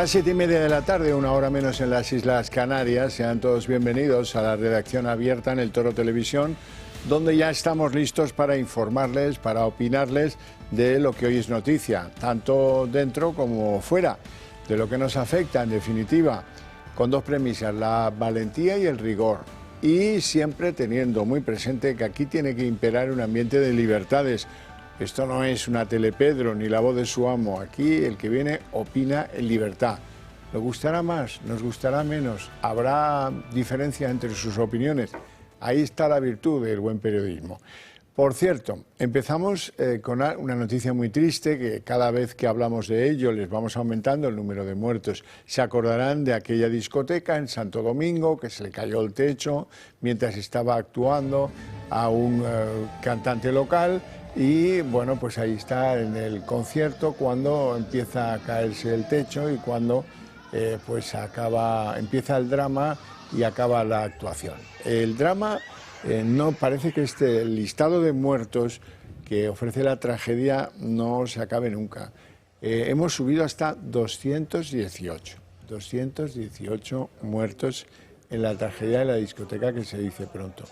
las 7:30 de la tarde, una hora menos en las Islas Canarias. Sean todos bienvenidos a la redacción abierta en el Toro Televisión, donde ya estamos listos para informarles, para opinarles de lo que hoy es noticia, tanto dentro como fuera, de lo que nos afecta, en definitiva, con dos premisas: la valentía y el rigor. Y siempre teniendo muy presente que aquí tiene que imperar un ambiente de libertades. Esto no es una Telepedro ni la voz de su amo. Aquí el que viene opina en libertad. ¿Nos gustará más? ¿Nos gustará menos? ¿Habrá diferencia entre sus opiniones? Ahí está la virtud del buen periodismo. Por cierto, empezamos con una noticia muy triste, que cada vez que hablamos de ello les vamos aumentando el número de muertos. Se acordarán de aquella discoteca en Santo Domingo que se le cayó el techo mientras estaba actuando a un cantante local. Y bueno, pues ahí está en el concierto cuando empieza a caerse el techo y cuando empieza el drama y acaba la actuación. El drama no parece que el listado de muertos que ofrece la tragedia no se acabe nunca. Hemos subido hasta 218 muertos en la tragedia de la discoteca, que se dice pronto.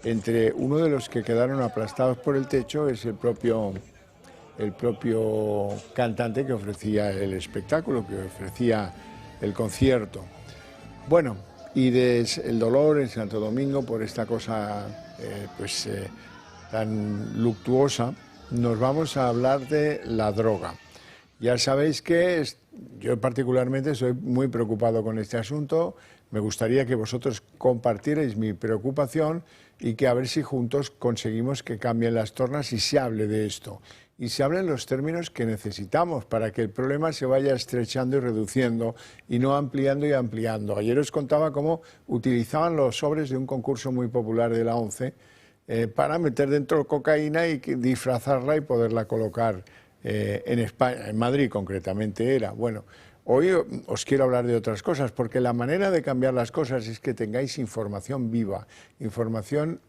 Entre uno de los que quedaron aplastados por el techo es el propio cantante que ofrecía el espectáculo, que ofrecía el concierto. Bueno, y el dolor en Santo Domingo por esta cosa tan luctuosa, nos vamos a hablar de la droga. Ya sabéis que yo particularmente soy muy preocupado con este asunto. Me gustaría que vosotros compartierais mi preocupación y que a ver si juntos conseguimos que cambien las tornas y se hable de esto. Y se hable en los términos que necesitamos para que el problema se vaya estrechando y reduciendo y no ampliando y ampliando. Ayer os contaba cómo utilizaban los sobres de un concurso muy popular de la ONCE para meter dentro cocaína y disfrazarla y poderla colocar en España, en Madrid concretamente era. Bueno, hoy os quiero hablar de otras cosas, porque la manera de cambiar las cosas es que tengáis información viva, información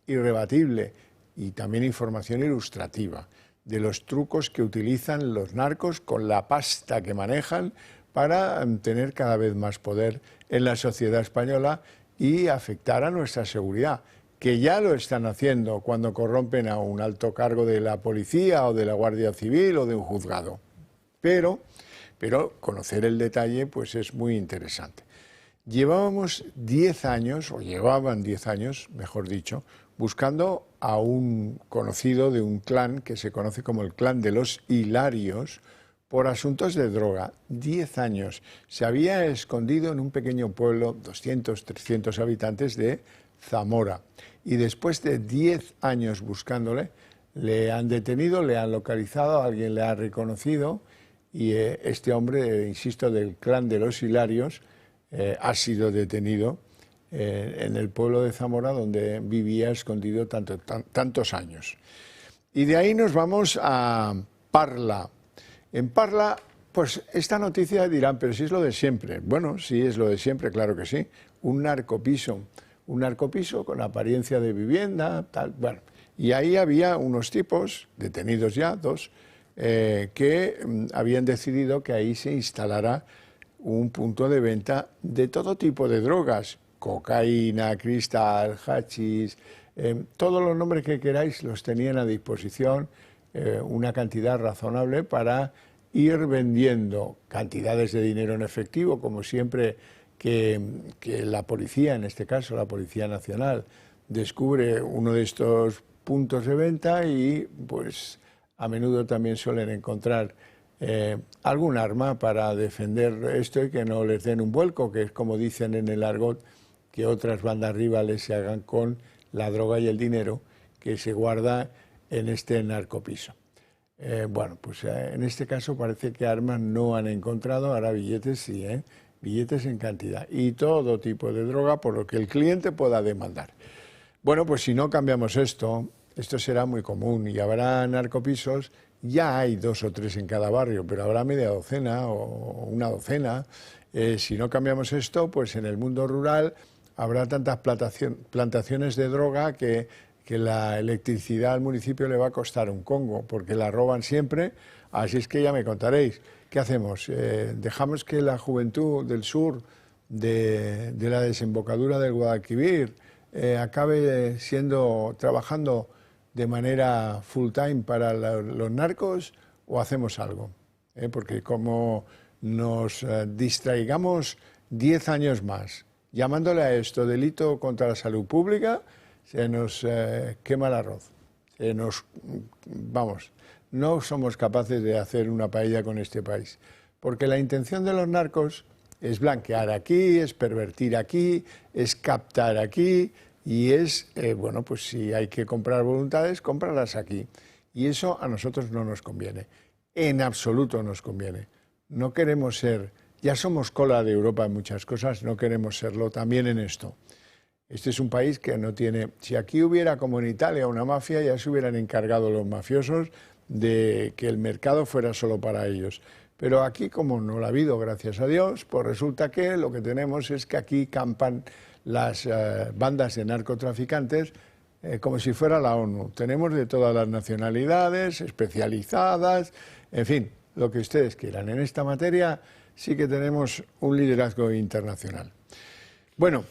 irrebatible y también información ilustrativa de los trucos que utilizan los narcos con la pasta que manejan para tener cada vez más poder en la sociedad española y afectar a nuestra seguridad, que ya lo están haciendo cuando corrompen a un alto cargo de la policía o de la Guardia Civil o de un juzgado. Pero conocer el detalle pues es muy interesante. Llevaban 10 años, mejor dicho, buscando a un conocido de un clan que se conoce como el clan de los Hilarios por asuntos de droga. 10 años. Se había escondido en un pequeño pueblo, 200, 300 habitantes, de Zamora. Y después de 10 años buscándole, le han detenido, le han localizado, alguien le ha reconocido. Y este hombre, insisto, del clan de los Hilarios, ha sido detenido en el pueblo de Zamora, donde vivía escondido tantos años. Y de ahí nos vamos a Parla. En Parla, pues esta noticia dirán, pero si es lo de siempre. Bueno, sí, es lo de siempre, claro que sí. Un narcopiso con apariencia de vivienda, tal, bueno. Y ahí había unos tipos, detenidos ya, 2, que habían decidido que ahí se instalara un punto de venta de todo tipo de drogas: cocaína, cristal, hachís, todos los nombres que queráis los tenían a disposición, una cantidad razonable para ir vendiendo cantidades de dinero en efectivo, como siempre que la policía, en este caso la Policía Nacional, descubre uno de estos puntos de venta y pues a menudo también suelen encontrar algún arma para defender esto y que no les den un vuelco, que es como dicen en el argot, que otras bandas rivales se hagan con la droga y el dinero que se guarda en este narcopiso. Bueno, pues en este caso parece que armas no han encontrado, ahora billetes sí, billetes en cantidad y todo tipo de droga por lo que el cliente pueda demandar. Bueno, pues si no cambiamos esto será muy común y habrá narcopisos. Ya hay 2 o 3 en cada barrio, pero habrá media docena o una docena. Si no cambiamos esto, pues en el mundo rural habrá tantas plantaciones de droga que que la electricidad al municipio le va a costar un congo, porque la roban siempre, así es que ya me contaréis. ¿Qué hacemos? ¿Dejamos que la juventud del sur, de la desembocadura del Guadalquivir, acabe trabajando de manera full time para los narcos o hacemos algo? Porque como nos distraigamos 10 años más llamándole a esto delito contra la salud pública, se nos quema el arroz. Vamos, no somos capaces de hacer una paella con este país. Porque la intención de los narcos es blanquear aquí, es pervertir aquí, es captar aquí y es, bueno, pues si hay que comprar voluntades, cómpralas aquí. Y eso a nosotros no nos conviene. En absoluto nos conviene. No queremos ser, ya somos cola de Europa en muchas cosas, no queremos serlo también en esto. Este es un país que no tiene... Si aquí hubiera, como en Italia, una mafia, ya se hubieran encargado los mafiosos de que el mercado fuera solo para ellos. Pero aquí, como no lo ha habido, gracias a Dios, pues resulta que lo que tenemos es que aquí campan las bandas de narcotraficantes como si fuera la ONU. Tenemos de todas las nacionalidades, especializadas, en fin, lo que ustedes quieran. En esta materia sí que tenemos un liderazgo internacional. Bueno,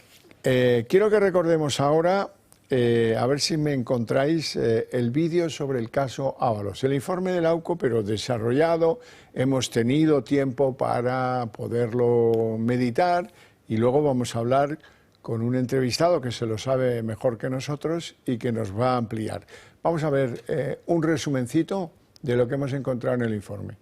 quiero que recordemos ahora, a ver si me encontráis el vídeo sobre el caso Ábalos. El informe de la UCO, pero desarrollado, hemos tenido tiempo para poderlo meditar y luego vamos a hablar con un entrevistado que se lo sabe mejor que nosotros y que nos va a ampliar. Vamos a ver un resumencito de lo que hemos encontrado en el informe.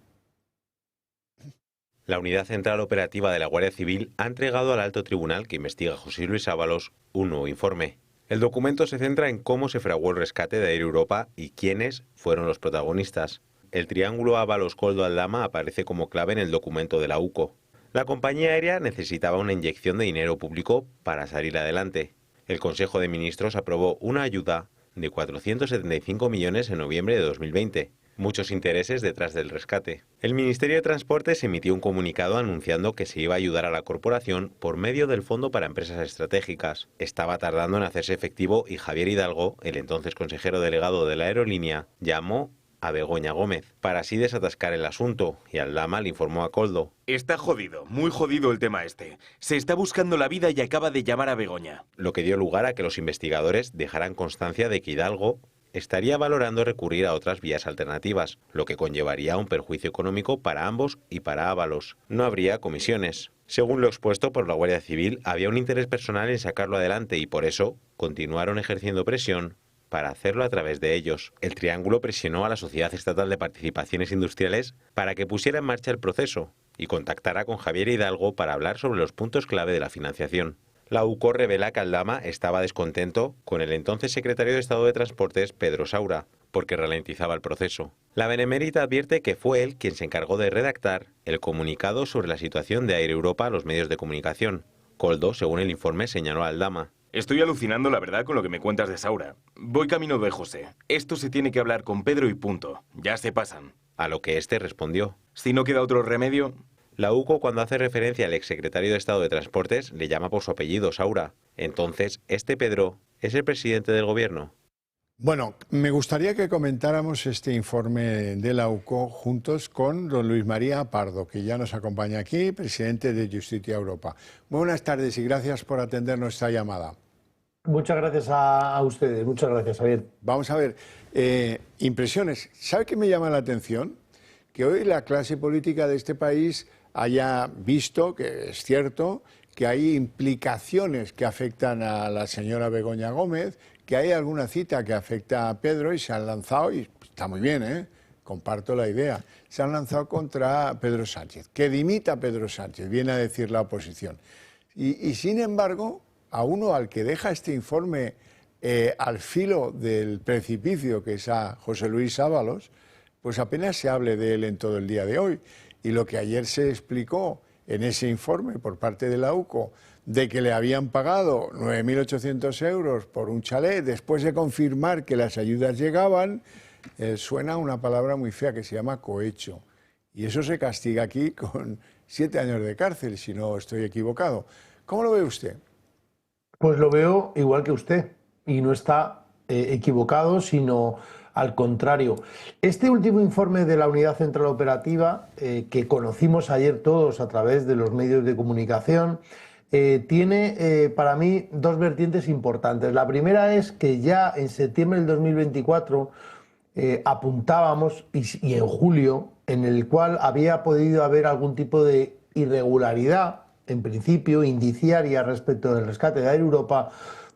La Unidad Central Operativa de la Guardia Civil ha entregado al alto tribunal que investiga a José Luis Ábalos un nuevo informe. El documento se centra en cómo se fraguó el rescate de Air Europa y quiénes fueron los protagonistas. El triángulo Ábalos-Koldo-Aldama aparece como clave en el documento de la UCO. La compañía aérea necesitaba una inyección de dinero público para salir adelante. El Consejo de Ministros aprobó una ayuda de 475 millones en noviembre de 2020. Muchos intereses detrás del rescate. El Ministerio de Transportes emitió un comunicado anunciando que se iba a ayudar a la corporación por medio del Fondo para Empresas Estratégicas. Estaba tardando en hacerse efectivo y Javier Hidalgo, el entonces consejero delegado de la aerolínea, llamó a Begoña Gómez para así desatascar el asunto y Aldama le informó a Koldo. Está jodido, muy jodido el tema este. Se está buscando la vida y acaba de llamar a Begoña. Lo que dio lugar a que los investigadores dejaran constancia de que Hidalgo estaría valorando recurrir a otras vías alternativas, lo que conllevaría un perjuicio económico para ambos y para Ábalos. No habría comisiones. Según lo expuesto por la Guardia Civil, había un interés personal en sacarlo adelante y por eso continuaron ejerciendo presión para hacerlo a través de ellos. El triángulo presionó a la Sociedad Estatal de Participaciones Industriales para que pusiera en marcha el proceso y contactara con Javier Hidalgo para hablar sobre los puntos clave de la financiación. La UCO revela que Aldama estaba descontento con el entonces secretario de Estado de Transportes, Pedro Saura, porque ralentizaba el proceso. La Benemérita advierte que fue él quien se encargó de redactar el comunicado sobre la situación de Air Europa a los medios de comunicación. Koldo, según el informe, señaló a Aldama. Estoy alucinando, la verdad, con lo que me cuentas de Saura. Voy camino de José. Esto se tiene que hablar con Pedro y punto. Ya se pasan. A lo que este respondió. Si no queda otro remedio... La UCO, cuando hace referencia al exsecretario de Estado de Transportes, le llama por su apellido, Saura. Entonces, ¿este Pedro es el presidente del gobierno? Bueno, me gustaría que comentáramos este informe de la UCO juntos con don Luis María Pardo, que ya nos acompaña aquí, presidente de Justitia Europa. Muy buenas tardes y gracias por atender nuestra llamada. Muchas gracias a ustedes, muchas gracias, Javier. Vamos a ver, impresiones. ¿Sabe qué me llama la atención? Que hoy la clase política de este país haya visto, que es cierto, que hay implicaciones que afectan a la señora Begoña Gómez, que hay alguna cita que afecta a Pedro y se han lanzado, y está muy bien, comparto la idea, se han lanzado contra Pedro Sánchez. Que dimita Pedro Sánchez, viene a decir la oposición. Y sin embargo, a uno al que deja este informe al filo del precipicio, que es a José Luis Ábalos, pues apenas se hable de él en todo el día de hoy. Y lo que ayer se explicó en ese informe por parte de la UCO, de que le habían pagado 9.800 euros por un chalet, después de confirmar que las ayudas llegaban, suena una palabra muy fea que se llama cohecho. Y eso se castiga aquí con 7 años de cárcel, si no estoy equivocado. ¿Cómo lo ve usted? Pues lo veo igual que usted, y no está equivocados, sino al contrario. Este último informe de la Unidad Central Operativa, que conocimos ayer todos a través de los medios de comunicación, tiene para mí dos vertientes importantes. La primera es que ya en septiembre del 2024 apuntábamos, y en julio, en el cual había podido haber algún tipo de irregularidad, en principio indiciaria, respecto del rescate de Air Europa,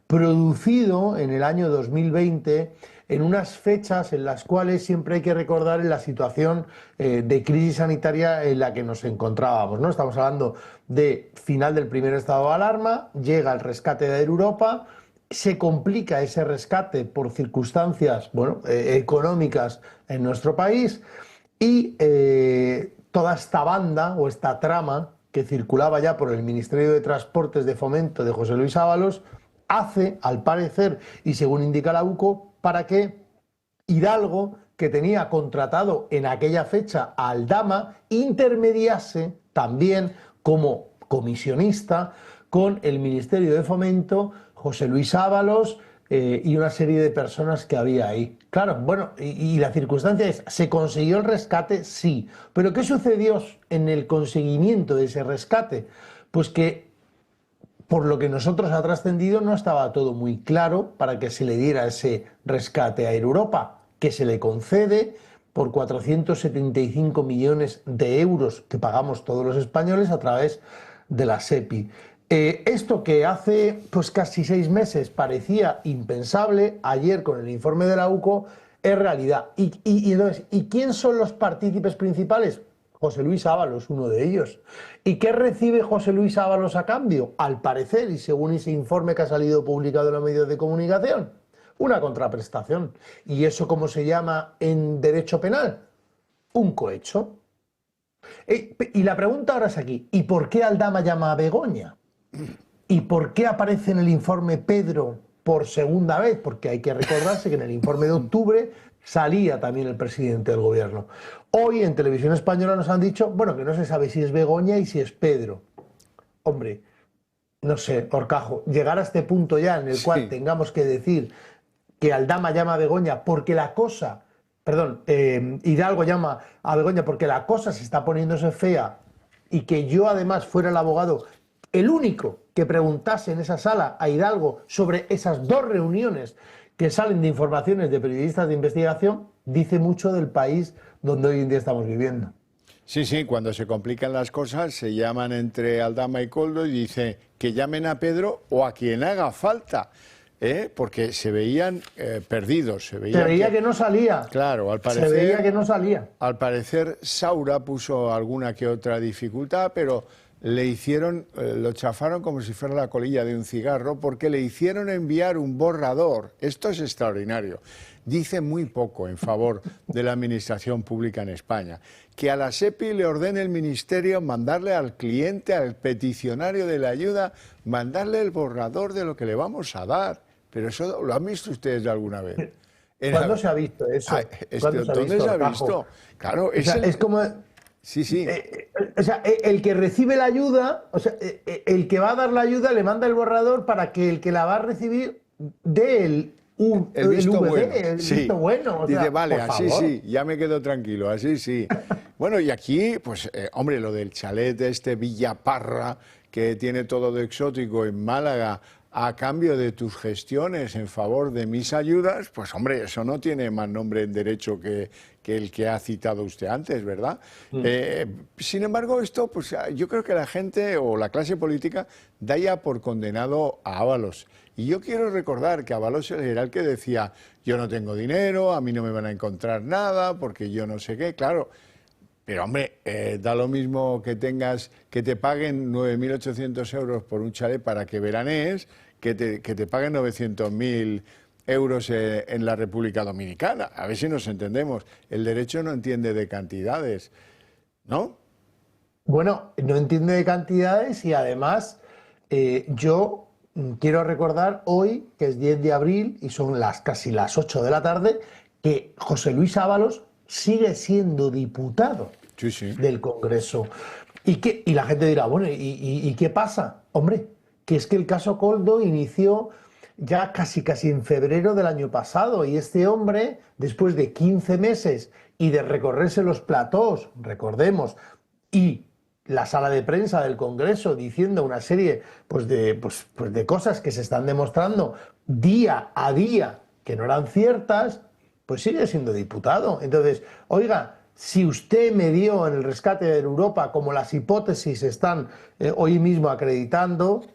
producido en el año 2020, en unas fechas en las cuales siempre hay que recordar en la situación de crisis sanitaria en la que nos encontrábamos, ¿no? Estamos hablando de final del primer estado de alarma, llega el rescate de Air Europa, se complica ese rescate por circunstancias, bueno, económicas en nuestro país, y toda esta banda o esta trama que circulaba ya por el Ministerio de Transportes de Fomento de José Luis Ábalos hace, al parecer, y según indica la UCO, para que Hidalgo, que tenía contratado en aquella fecha a Aldama, intermediase también como comisionista con el Ministerio de Fomento, José Luis Ábalos y una serie de personas que había ahí. Claro, bueno, y la circunstancia es, ¿se consiguió el rescate? Sí. ¿Pero qué sucedió en el conseguimiento de ese rescate? Pues que, por lo que nosotros ha trascendido, no estaba todo muy claro para que se le diera ese rescate a Air Europa, que se le concede por 475 millones de euros que pagamos todos los españoles a través de la SEPI. Esto que hace pues casi 6 meses parecía impensable, ayer con el informe de la UCO es realidad. Entonces, ¿y quién son los partícipes principales? José Luis Ábalos, uno de ellos. ¿Y qué recibe José Luis Ábalos a cambio? Al parecer, y según ese informe que ha salido publicado en los medios de comunicación, una contraprestación. ¿Y eso cómo se llama en derecho penal? Un cohecho. Y la pregunta ahora es aquí, ¿y por qué Aldama llama a Begoña? ¿Y por qué aparece en el informe Pedro por segunda vez? Porque hay que recordarse que en el informe de octubre salía también el presidente del gobierno. Hoy en Televisión Española nos han dicho, bueno, que no se sabe si es Begoña y si es Pedro. Hombre, no sé, Horcajo, llegar a este punto ya en el cual tengamos que decir que Aldama llama a Begoña porque la cosa, perdón, Hidalgo llama a Begoña porque la cosa se está poniéndose fea, y que yo además fuera el abogado, el único que preguntase en esa sala a Hidalgo sobre esas 2 reuniones que salen de informaciones de periodistas de investigación, dice mucho del país donde hoy en día estamos viviendo. Sí, sí, cuando se complican las cosas se llaman entre Aldama y Koldo y dice que llamen a Pedro o a quien haga falta, porque se veían perdidos. Se veía que no salía. Claro, al parecer. Se veía que no salía. Al parecer Saura puso alguna que otra dificultad, pero le hicieron, lo chafaron como si fuera la colilla de un cigarro, porque le hicieron enviar un borrador. Esto es extraordinario. Dice muy poco en favor de la administración pública en España. Que a la SEPI le ordene el ministerio mandarle al cliente, al peticionario de la ayuda, mandarle el borrador de lo que le vamos a dar. Pero eso lo han visto ustedes alguna vez. ¿Cuándo se ha visto eso? ¿Dónde se ha visto? Claro, es como... Sí, sí. O sea, el que recibe la ayuda, o sea, el que va a dar la ayuda le manda el borrador para que el que la va a recibir dé el visto VD, bueno. El visto bueno. O Dice, sea, vale, por así favor. sí, ya me quedo tranquilo, así sí. Bueno, y aquí, pues, hombre, lo del chalet de este Villaparra, que tiene todo de exótico en Málaga, a cambio de tus gestiones en favor de mis ayudas, pues hombre, eso no tiene más nombre en derecho que el que ha citado usted antes, ¿verdad? Sin embargo, esto, pues yo creo que la gente o la clase política da ya por condenado a Ábalos. Y yo quiero recordar que Ábalos era el que decía, yo no tengo dinero, a mí no me van a encontrar nada, porque yo no sé qué, claro. Pero, hombre, da lo mismo que te paguen 9.800 euros por un chalet para que veranees, que te paguen 900.000 euros en la República Dominicana. A ver si nos entendemos. El derecho no entiende de cantidades, ¿no? Bueno, no entiende de cantidades y además yo quiero recordar hoy, que es 10 de abril y son casi las 8 de la tarde, que José Luis Ábalos sigue siendo diputado del Congreso. Y la gente dirá, bueno, ¿y qué pasa? Hombre, que es que el caso Koldo inició ya casi en febrero del año pasado, y este hombre, después de 15 meses y de recorrerse los platós, recordemos, y la sala de prensa del Congreso diciendo una serie de cosas que se están demostrando día a día que no eran ciertas, pues sigue siendo diputado. Entonces, oiga, si usted me dio en el rescate de Europa, como las hipótesis están hoy mismo acreditando,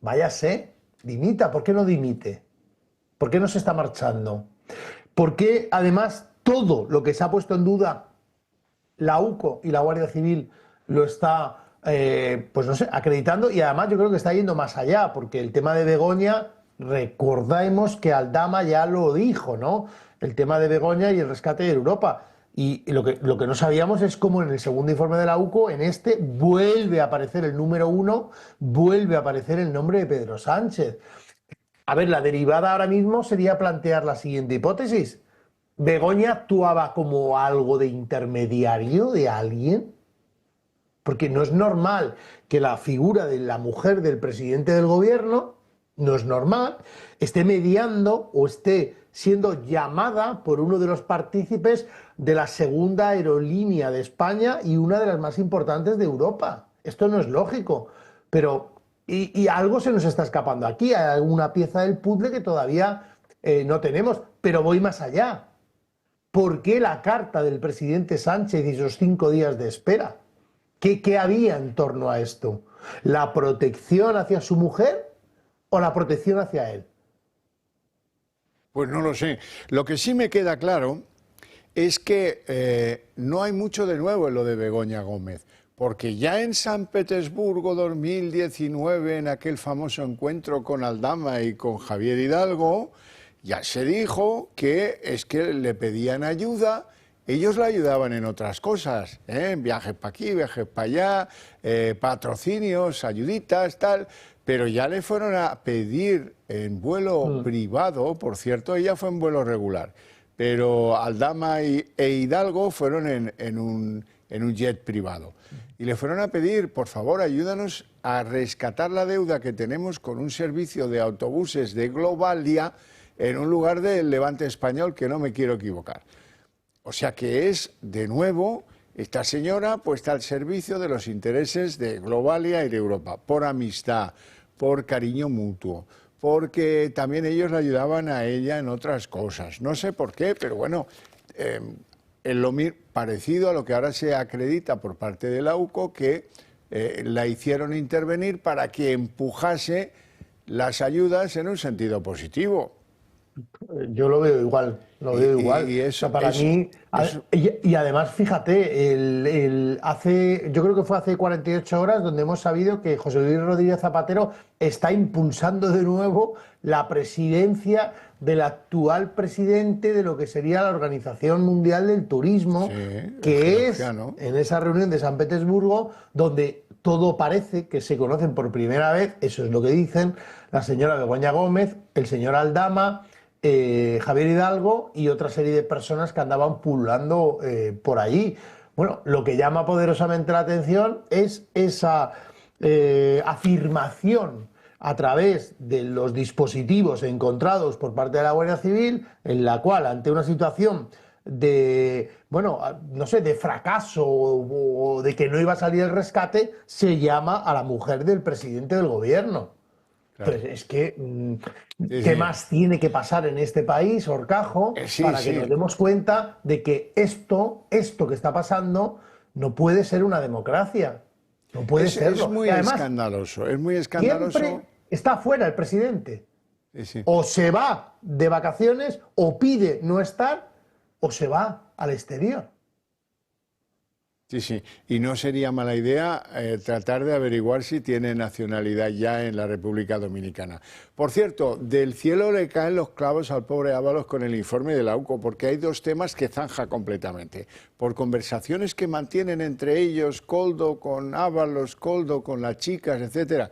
váyase, dimita. ¿Por qué no dimite? ¿Por qué no se está marchando? ¿Por qué, además, todo lo que se ha puesto en duda, la UCO y la Guardia Civil lo está, pues no sé, acreditando? Y además yo creo que está yendo más allá, porque el tema de Begoña, recordemos que Aldama ya lo dijo, ¿no? El tema de Begoña y el rescate de Europa. Y lo que no sabíamos es cómo en el segundo informe de la UCO, en este, vuelve a aparecer el número 1, vuelve a aparecer el nombre de Pedro Sánchez. A ver, la derivada ahora mismo sería plantear la siguiente hipótesis. ¿Begoña actuaba como algo de intermediario de alguien? Porque no es normal que la figura de la mujer del presidente del gobierno, no es normal, esté mediando o esté siendo llamada por uno de los partícipes de la segunda aerolínea de España y una de las más importantes de Europa. Esto no es lógico, pero y algo se nos está escapando aquí, hay alguna pieza del puzzle que todavía no tenemos, pero voy más allá. ¿Por qué la carta del presidente Sánchez y esos 5 días de espera? ¿Qué había en torno a esto? ¿La protección hacia su mujer o la protección hacia él? Pues no lo sé. Lo que sí me queda claro es que no hay mucho de nuevo en lo de Begoña Gómez, porque ya en San Petersburgo 2019, en aquel famoso encuentro con Aldama y con Javier Hidalgo, ya se dijo que es que le pedían ayuda. Ellos la ayudaban en otras cosas, viajes para aquí, viajes para allá, patrocinios, ayuditas, tal, pero ya le fueron a pedir en vuelo privado, por cierto, ella fue en vuelo regular, pero Aldama e Hidalgo fueron en un jet privado. Y le fueron a pedir, por favor, ayúdanos a rescatar la deuda que tenemos con un servicio de autobuses de Globalia en un lugar del Levante español, que no me quiero equivocar. O sea que es, de nuevo, esta señora puesta al servicio de los intereses de Globalia y de Europa, por amistad, por cariño mutuo, porque también ellos la ayudaban a ella en otras cosas. No sé por qué, pero bueno, es lo parecido a lo que ahora se acredita por parte de la UCO, que la hicieron intervenir para que empujase las ayudas en un sentido positivo. Yo lo veo igual, lo veo igual. Y eso, o sea, para mí, y además, fíjate, yo creo que fue hace 48 horas donde hemos sabido que José Luis Rodríguez Zapatero está impulsando de nuevo la presidencia del actual presidente de lo que sería la Organización Mundial del Turismo, que es en esa reunión de San Petersburgo donde todo parece que se conocen por primera vez, eso es lo que dicen, la señora Begoña Gómez, el señor Aldama, Javier Hidalgo y otra serie de personas que andaban pululando por allí. Bueno, lo que llama poderosamente la atención es esa afirmación a través de los dispositivos encontrados por parte de la Guardia Civil, en la cual, ante una situación de, bueno, no sé, de fracaso o de que no iba a salir el rescate, se llama a la mujer del presidente del gobierno. Claro. Entonces, es que, ¿qué más tiene que pasar en este país, Horcajo, para que nos demos cuenta de que esto que está pasando no puede ser una democracia? No puede serlo. Es muy escandaloso, es muy escandaloso. Siempre está fuera el presidente. O se va de vacaciones, o pide no estar, o se va al exterior. Sí, y no sería mala idea tratar de averiguar si tiene nacionalidad ya en la República Dominicana. Por cierto, del cielo le caen los clavos al pobre Ábalos con el informe de la UCO, porque hay dos temas que zanja completamente. Por conversaciones que mantienen entre ellos, Koldo con Ábalos, Koldo con las chicas, etcétera,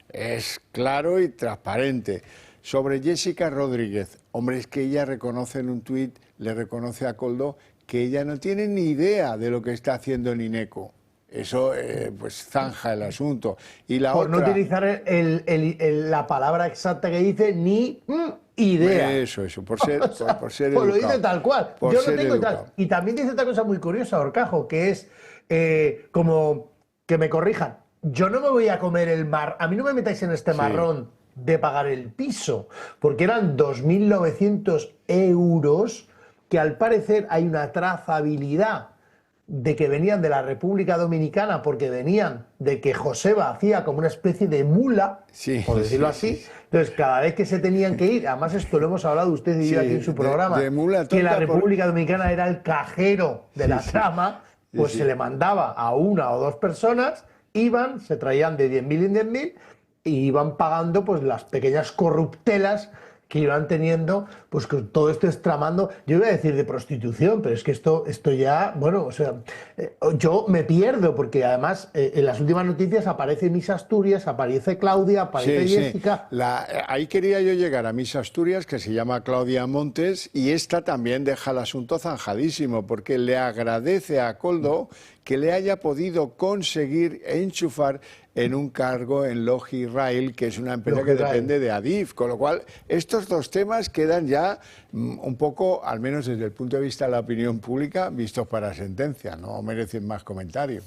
es claro y transparente. Sobre Jessica Rodríguez, hombre, es que ella reconoce en un tuit, le reconoce a Koldo que ella no tiene ni idea de lo que está haciendo el INECO. Eso pues zanja el asunto. Y la Por otra... no utilizar la palabra exacta que dice, ni idea. Eso, por ser O sea, por ser pues lo educado. dice tal cual. Por Yo no ser tengo y tal. educado. Y también dice otra cosa muy curiosa, Horcajo, que es como que me corrijan. Yo no me voy a comer a mí no me metáis en este Sí. marrón de pagar el piso, porque eran 2.900 euros que al parecer hay una trazabilidad de que venían de la República Dominicana porque venían de que Joseba hacía como una especie de mula, Sí, por decirlo sí, así. sí. Entonces, cada vez que se tenían que ir, además esto lo hemos hablado usted y yo Sí, aquí en su de- programa, de mula que la tonta por- República Dominicana era el cajero de Sí, la sí. trama, Sí, pues sí. se le mandaba a una o dos personas, iban, se traían de 10.000 en 10.000 y iban pagando pues las pequeñas corruptelas que iban teniendo, pues con todo esto tramando, yo iba a decir de prostitución, pero es que esto ya, bueno, o sea, yo me pierdo, porque además en las últimas noticias aparece Miss Asturias, aparece Claudia, aparece Sí, sí. Jessica. Ahí quería yo llegar a Miss Asturias, que se llama Claudia Montes, y esta también deja el asunto zanjadísimo, porque le agradece a Koldo que le haya podido conseguir enchufar en un cargo en Logi Rail, que es una empresa que Logi Rail. depende de Adif, con lo cual estos dos temas quedan ya un poco, al menos desde el punto de vista de la opinión pública, vistos para sentencia, no merecen más comentario.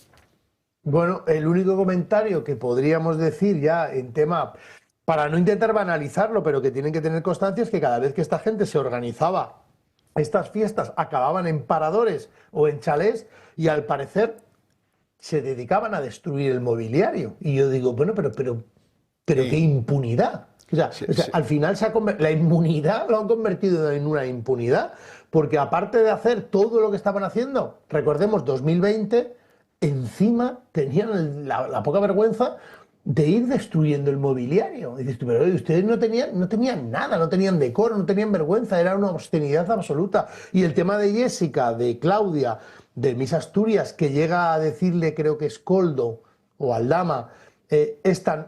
Bueno, el único comentario que podríamos decir ya en tema, para no intentar banalizarlo, pero que tienen que tener constancia, es que cada vez que esta gente se organizaba, estas fiestas acababan en paradores o en chalés y al parecer se dedicaban a destruir el mobiliario. Y yo digo, bueno, pero Sí. qué impunidad. O sea, Sí, sí. Al final la inmunidad lo han convertido en una impunidad, porque aparte de hacer todo lo que estaban haciendo, recordemos 2020, encima tenían la poca vergüenza de ir destruyendo el mobiliario. Y dices, pero ustedes no tenían nada, no tenían decoro, no tenían vergüenza, era una obscenidad absoluta. Y el tema de Jessica, de Claudia, de Miss Asturias, que llega a decirle, creo que es Koldo o Aldama,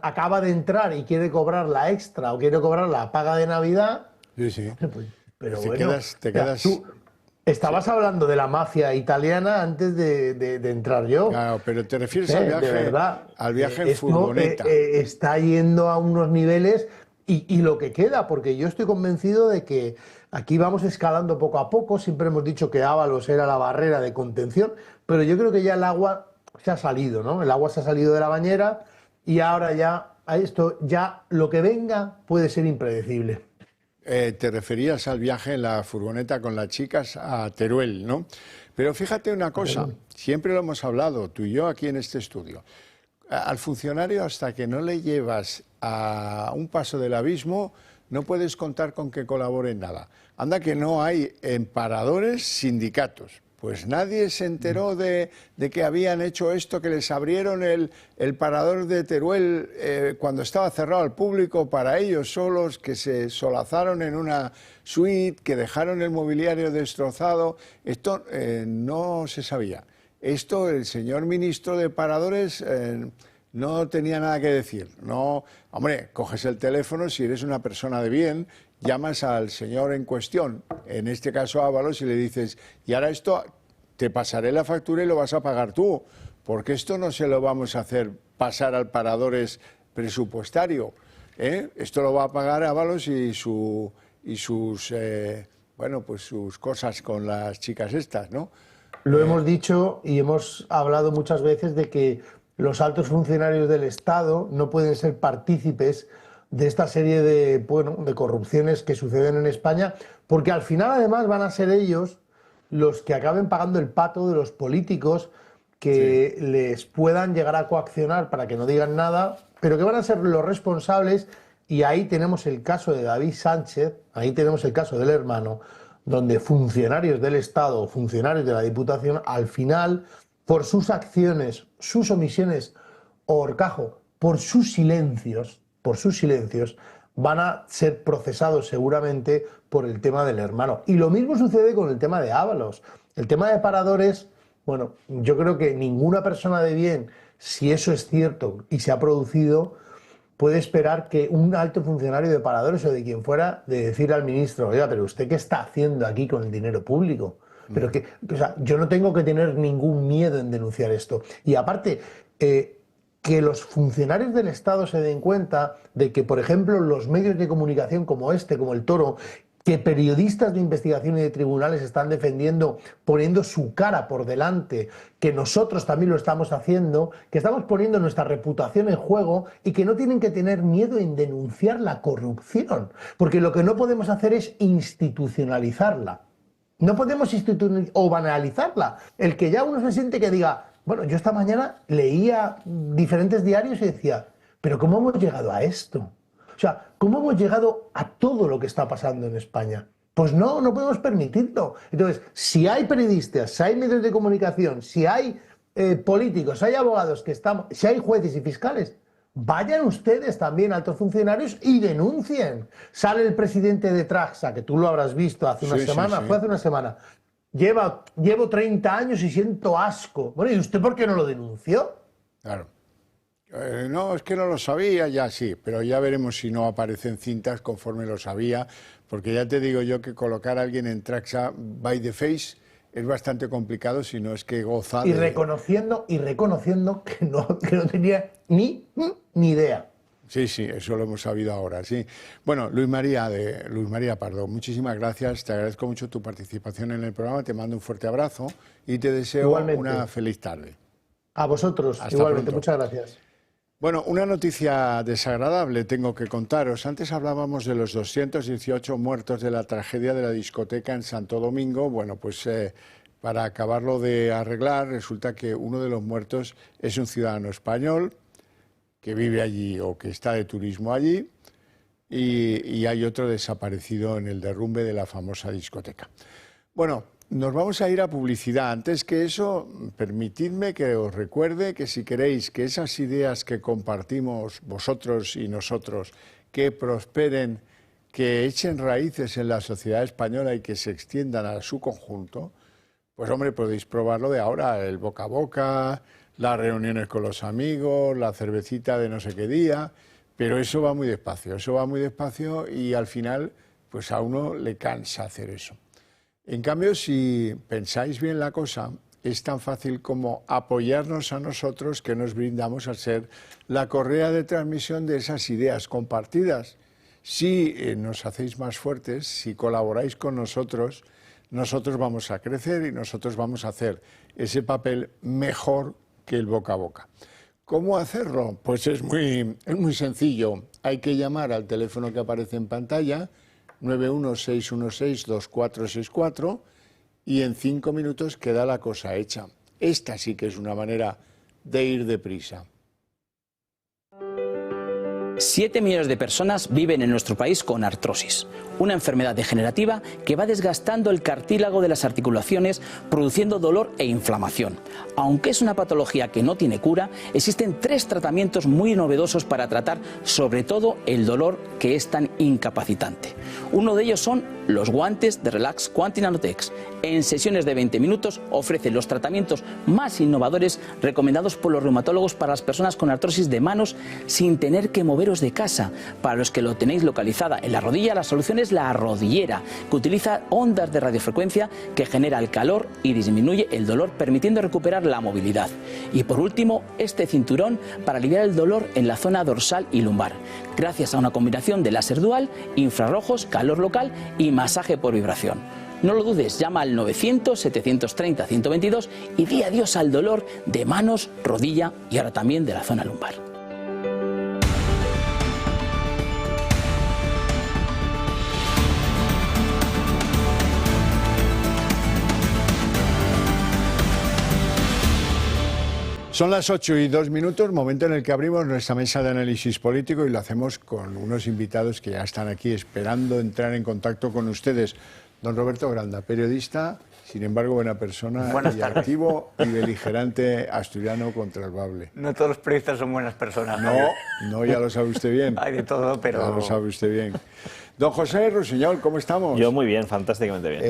acaba de entrar y quiere cobrar la extra o quiere cobrar la paga de Navidad. Sí, sí. Pero Te bueno, te quedas... tú estabas hablando de la mafia italiana antes de entrar yo. Claro, pero te refieres al viaje, De verdad, al viaje en esto, furgoneta. está yendo a unos niveles y lo que queda, porque yo estoy convencido de que aquí vamos escalando poco a poco. Siempre hemos dicho que Ábalos era la barrera de contención, pero yo creo que ya el agua se ha salido, ¿no? El agua se ha salido de la bañera y ahora ya a esto, ya lo que venga puede ser impredecible. Te referías al viaje en la furgoneta con las chicas a Teruel, ¿no? Pero fíjate una cosa, siempre lo hemos hablado, tú y yo aquí en este estudio. Al funcionario, hasta que no le llevas a un paso del abismo, no puedes contar con que colabore en nada. Anda que no hay en paradores sindicatos. Pues nadie se enteró de que habían hecho esto, que les abrieron el parador de Teruel cuando estaba cerrado al público para ellos solos, que se solazaron en una suite, que dejaron el mobiliario destrozado. Esto no se sabía. Esto el señor ministro de Paradores no tenía nada que decir. No, hombre, coges el teléfono, si eres una persona de bien, llamas al señor en cuestión, en este caso Ábalos, y le dices, y ahora esto te pasaré la factura y lo vas a pagar tú, porque esto no se lo vamos a hacer pasar al Paradores presupuestario. Esto lo va a pagar Ábalos y sus cosas con las chicas estas, ¿no? Lo hemos dicho y hemos hablado muchas veces de que los altos funcionarios del Estado no pueden ser partícipes de esta serie de corrupciones que suceden en España, porque al final además van a ser ellos los que acaben pagando el pato de los políticos que les puedan llegar a coaccionar para que no digan nada, pero que van a ser los responsables. Y ahí tenemos el caso de David Sánchez, ahí tenemos el caso del hermano, donde funcionarios del Estado, funcionarios de la Diputación, al final, por sus acciones, sus omisiones, o Horcajo, por sus silencios, van a ser procesados seguramente por el tema del hermano. Y lo mismo sucede con el tema de Ábalos. El tema de Paradores, bueno, yo creo que ninguna persona de bien, si eso es cierto y se ha producido, puede esperar que un alto funcionario de Paradores o de quien fuera, de decir al ministro, oiga, pero ¿usted qué está haciendo aquí con el dinero público? Pero que, o sea, yo no tengo que tener ningún miedo en denunciar esto. Y aparte, que los funcionarios del Estado se den cuenta de que, por ejemplo, los medios de comunicación como este, como El Toro, que periodistas de investigación y de tribunales están defendiendo, poniendo su cara por delante, que nosotros también lo estamos haciendo, que estamos poniendo nuestra reputación en juego y que no tienen que tener miedo en denunciar la corrupción, porque lo que no podemos hacer es institucionalizarla. No podemos o banalizarla. El que ya uno se siente que diga, bueno, yo esta mañana leía diferentes diarios y decía, pero ¿cómo hemos llegado a esto? O sea, ¿cómo hemos llegado a todo lo que está pasando en España? Pues no podemos permitirlo. Entonces, si hay periodistas, si hay medios de comunicación, si hay políticos, si hay abogados que estamos, si hay jueces y fiscales, vayan ustedes también, altos funcionarios, y denuncien. Sale el presidente de Traxa, que tú lo habrás visto hace una semana, fue hace una semana. Llevo 30 años y siento asco. Bueno, ¿y usted por qué no lo denunció? Claro. No, es que no lo sabía, ya sí, pero ya veremos si no aparecen cintas conforme lo sabía, porque ya te digo yo que colocar a alguien en Traxa by the face es bastante complicado, si no es que goza y reconociendo que no tenía ni idea. Sí, eso lo hemos sabido ahora, sí. Bueno, Luis María Pardo, muchísimas gracias, te agradezco mucho tu participación en el programa, te mando un fuerte abrazo y te deseo una feliz tarde. A vosotros, hasta igualmente, pronto. Muchas gracias. Bueno, una noticia desagradable tengo que contaros. Antes hablábamos de los 218 muertos de la tragedia de la discoteca en Santo Domingo. Bueno, pues para acabarlo de arreglar, resulta que uno de los muertos es un ciudadano español que vive allí o que está de turismo allí y hay otro desaparecido en el derrumbe de la famosa discoteca. Bueno, nos vamos a ir a publicidad. Antes que eso, permitidme que os recuerde que si queréis que esas ideas que compartimos vosotros y nosotros, que prosperen, que echen raíces en la sociedad española y que se extiendan a su conjunto, pues hombre, podéis probarlo de ahora, el boca a boca, las reuniones con los amigos, la cervecita de no sé qué día, pero eso va muy despacio y al final pues a uno le cansa hacer eso. En cambio, si pensáis bien la cosa, es tan fácil como apoyarnos a nosotros que nos brindamos a ser la correa de transmisión de esas ideas compartidas. Si nos hacéis más fuertes, si colaboráis con nosotros, nosotros vamos a crecer y nosotros vamos a hacer ese papel mejor que el boca a boca. ¿Cómo hacerlo? Pues es muy sencillo. Hay que llamar al teléfono que aparece en pantalla, 916162464, y en 5 minutos queda la cosa hecha. Esta sí que es una manera de ir deprisa. 7 millones de personas viven en nuestro país con artrosis, una enfermedad degenerativa que va desgastando el cartílago de las articulaciones, produciendo dolor e inflamación. Aunque es una patología que no tiene cura, existen 3 tratamientos muy novedosos para tratar sobre todo el dolor que es tan incapacitante. Uno de ellos son los guantes de Relax Quanti Nanotex. En sesiones de 20 minutos ofrecen los tratamientos más innovadores recomendados por los reumatólogos para las personas con artrosis de manos sin tener que moveros de casa. Para los que lo tenéis localizada en la rodilla, la solución es la rodillera, que utiliza ondas de radiofrecuencia que genera el calor y disminuye el dolor, permitiendo recuperar la movilidad. Y por último, este cinturón para aliviar el dolor en la zona dorsal y lumbar, gracias a una combinación de láser dual, infrarrojos, calor local y masaje por vibración. No lo dudes, llama al 900-730-122 y di adiós al dolor de manos, rodilla y ahora también de la zona lumbar. Son las 8:02, momento en el que abrimos nuestra mesa de análisis político y lo hacemos con unos invitados que ya están aquí esperando entrar en contacto con ustedes. Don Roberto Granda, periodista, sin embargo buena persona, y activo y beligerante asturiano contra el bable. No todos los periodistas son buenas personas. No, ya lo sabe usted bien. Hay de todo, pero... Ya lo sabe usted bien. Don José Rusiñol, ¿cómo estamos? Yo muy bien, fantásticamente bien.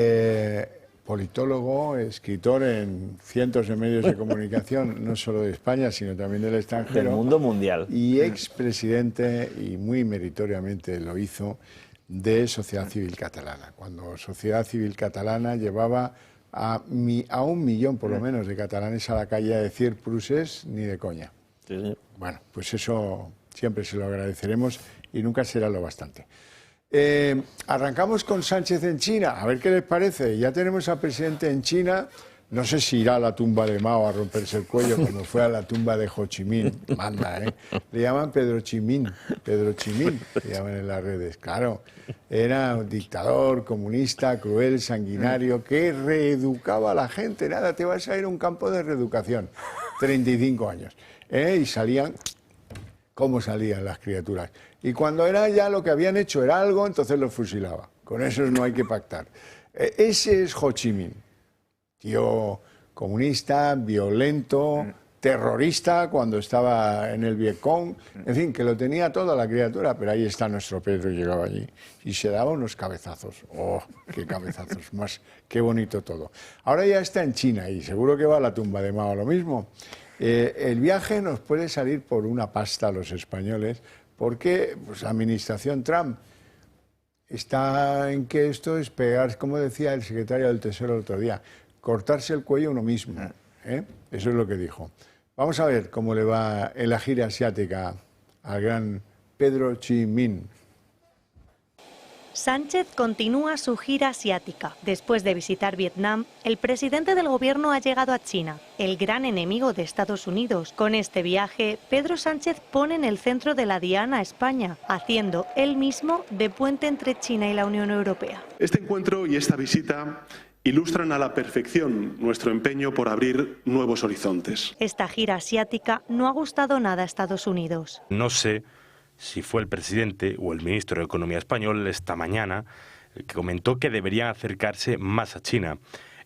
Politólogo, escritor en cientos de medios de comunicación, no solo de España, sino también del extranjero. Del mundo mundial. Y expresidente, y muy meritoriamente lo hizo, de Sociedad Civil Catalana, cuando Sociedad Civil Catalana llevaba a 1 millón por lo menos de catalanes a la calle a decir Prusés ni de coña. Sí, sí. Bueno, pues eso siempre se lo agradeceremos y nunca será lo bastante. Arrancamos con Sánchez en China, a ver qué les parece. Ya tenemos al presidente en China. No sé si irá a la tumba de Mao a romperse el cuello como fue a la tumba de Ho Chi Minh. Manda, ¿eh? Le llaman Pedro Chimín, le llaman en las redes. Claro, era un dictador comunista, cruel, sanguinario, que reeducaba a la gente. Nada, te vas a ir a un campo de reeducación. 35 años. Y salían, ¿cómo salían las criaturas? Y cuando era ya lo que habían hecho era algo, entonces los fusilaba. Con eso no hay que pactar. Ese es Ho Chi Minh. Tío comunista, violento, terrorista cuando estaba en el Vietcong, en fin, que lo tenía toda la criatura, pero ahí está nuestro Pedro, llegaba allí y se daba unos cabezazos. ¡Oh, qué cabezazos! Más, qué bonito todo. Ahora ya está en China y seguro que va a la tumba de Mao lo mismo. El viaje nos puede salir por una pasta a los españoles, porque pues, la administración Trump está en que esto es pegar, como decía el secretario del Tesoro el otro día, cortarse el cuello uno mismo. Eso es lo que dijo. Vamos a ver cómo le va en la gira asiática al gran Pedro Chi Minh. Sánchez continúa su gira asiática. Después de visitar Vietnam, el presidente del gobierno ha llegado a China, el gran enemigo de Estados Unidos. Con este viaje, Pedro Sánchez pone en el centro de la diana a España, haciendo él mismo de puente entre China y la Unión Europea. Este encuentro y esta visita ilustran a la perfección nuestro empeño por abrir nuevos horizontes. Esta gira asiática no ha gustado nada a Estados Unidos. No sé si fue el presidente o el ministro de Economía español esta mañana el que comentó que deberían acercarse más a China.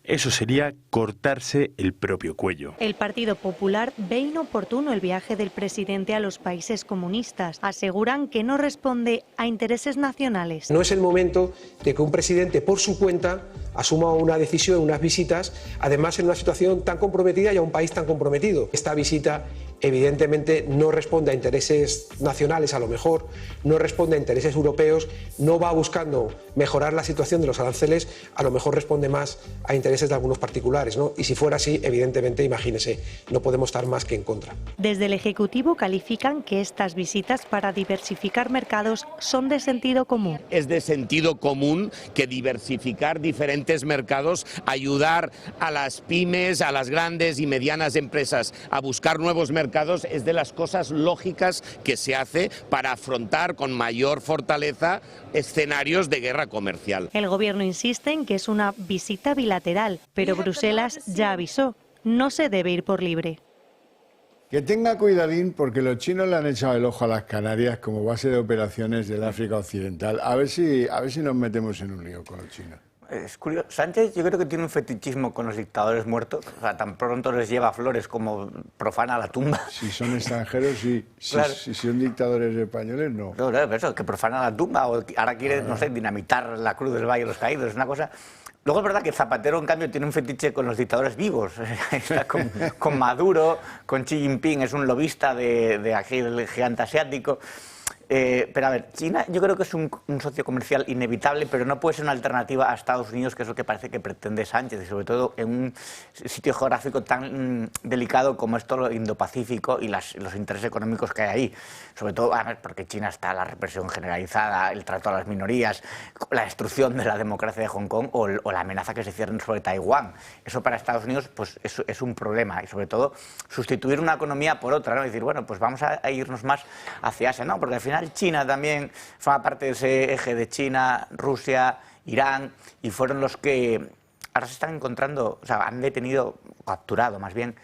Eso sería cortarse el propio cuello. El Partido Popular ve inoportuno el viaje del presidente a los países comunistas. Aseguran que no responde a intereses nacionales. No es el momento de que un presidente por su cuenta asuma una decisión, unas visitas, además en una situación tan comprometida y a un país tan comprometido. Esta visita evidentemente no responde a intereses nacionales, a lo mejor, no responde a intereses europeos, no va buscando mejorar la situación de los aranceles, a lo mejor responde más a intereses de algunos particulares, ¿no? Y si fuera así, evidentemente, imagínese, no podemos estar más que en contra. Desde el Ejecutivo califican que estas visitas para diversificar mercados son de sentido común. Es de sentido común que diversificar diferentes mercados, ayudar a las pymes, a las grandes y medianas empresas a buscar nuevos mercados, es de las cosas lógicas que se hace para afrontar con mayor fortaleza escenarios de guerra comercial. El gobierno insiste en que es una visita bilateral, pero Bruselas ya avisó, no se debe ir por libre. Que tenga cuidadín porque los chinos le han echado el ojo a las Canarias como base de operaciones del África Occidental. A ver si nos metemos en un lío con los chinos. Es curioso. Sánchez yo creo que tiene un fetichismo con los dictadores muertos. O sea, tan pronto les lleva flores como profana la tumba. Si son extranjeros, sí. Claro. Si son dictadores españoles, no. No, claro, eso, que profana la tumba o ahora quiere, no sé, dinamitar la cruz del Valle de los Caídos. Es una cosa... Luego es verdad que Zapatero, en cambio, tiene un fetiche con los dictadores vivos. Está con Maduro, con Xi Jinping, es un lobista de aquel gigante asiático. Pero a ver, China yo creo que es un socio comercial inevitable, pero no puede ser una alternativa a Estados Unidos, que es lo que parece que pretende Sánchez, y sobre todo en un sitio geográfico tan delicado como esto, lo Indo-Pacífico y los intereses económicos que hay ahí. Sobre todo, a ver, porque China está la represión generalizada, el trato a las minorías, la destrucción de la democracia de Hong Kong o la amenaza que se cierren sobre Taiwán. Eso para Estados Unidos pues es un problema, y sobre todo sustituir una economía por otra, ¿no? Decir, bueno, pues vamos a irnos más hacia Asia, ¿no? Porque al final China también forma parte de ese eje de China, Rusia, Irán, y fueron los que ahora se están encontrando, o sea, han detenido, capturado más bien,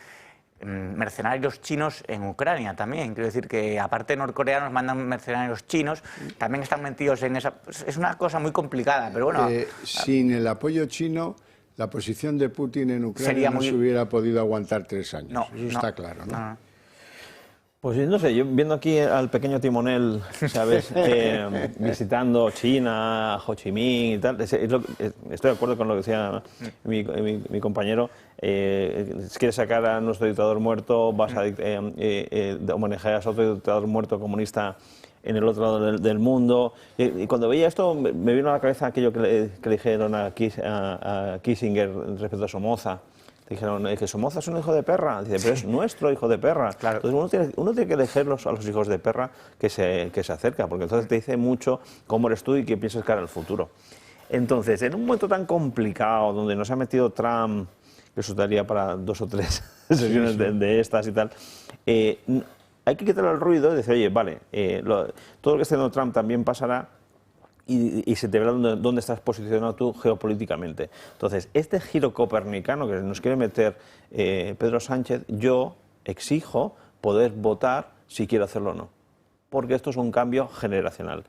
mercenarios chinos en Ucrania también. Quiero decir que aparte de norcoreanos mandan mercenarios chinos, también están metidos en esa... Es una cosa muy complicada, pero bueno... sin el apoyo chino, la posición de Putin en Ucrania no se hubiera podido aguantar 3 años. No, eso está claro, ¿no? Pues no sé, yo viendo aquí al pequeño timonel, ¿sabes? Visitando China, Ho Chi Minh y tal, estoy de acuerdo con lo que decía mi compañero. Quieres sacar a nuestro dictador muerto, vas a homenajear a otro dictador muerto comunista en el otro lado del mundo. Y cuando veía esto me vino a la cabeza aquello que le dijeron a Kissinger respecto a Somoza. Dijeron que Somoza es un hijo de perra. Dice, pero es nuestro hijo de perra. Claro. Entonces uno tiene que elegir a los hijos de perra que se acerca, porque entonces te dice mucho cómo eres tú y qué piensas cara al futuro. Entonces, en un momento tan complicado, donde nos ha metido Trump, que eso daría para 2 o 3 sesiones de estas y tal, hay que quitarle el ruido y decir, oye, vale, todo lo que esté haciendo Trump también pasará, y se te verá dónde estás posicionado tú geopolíticamente. Entonces, este giro copernicano que nos quiere meter Pedro Sánchez, yo exijo poder votar si quiero hacerlo o no, porque esto es un cambio generacional.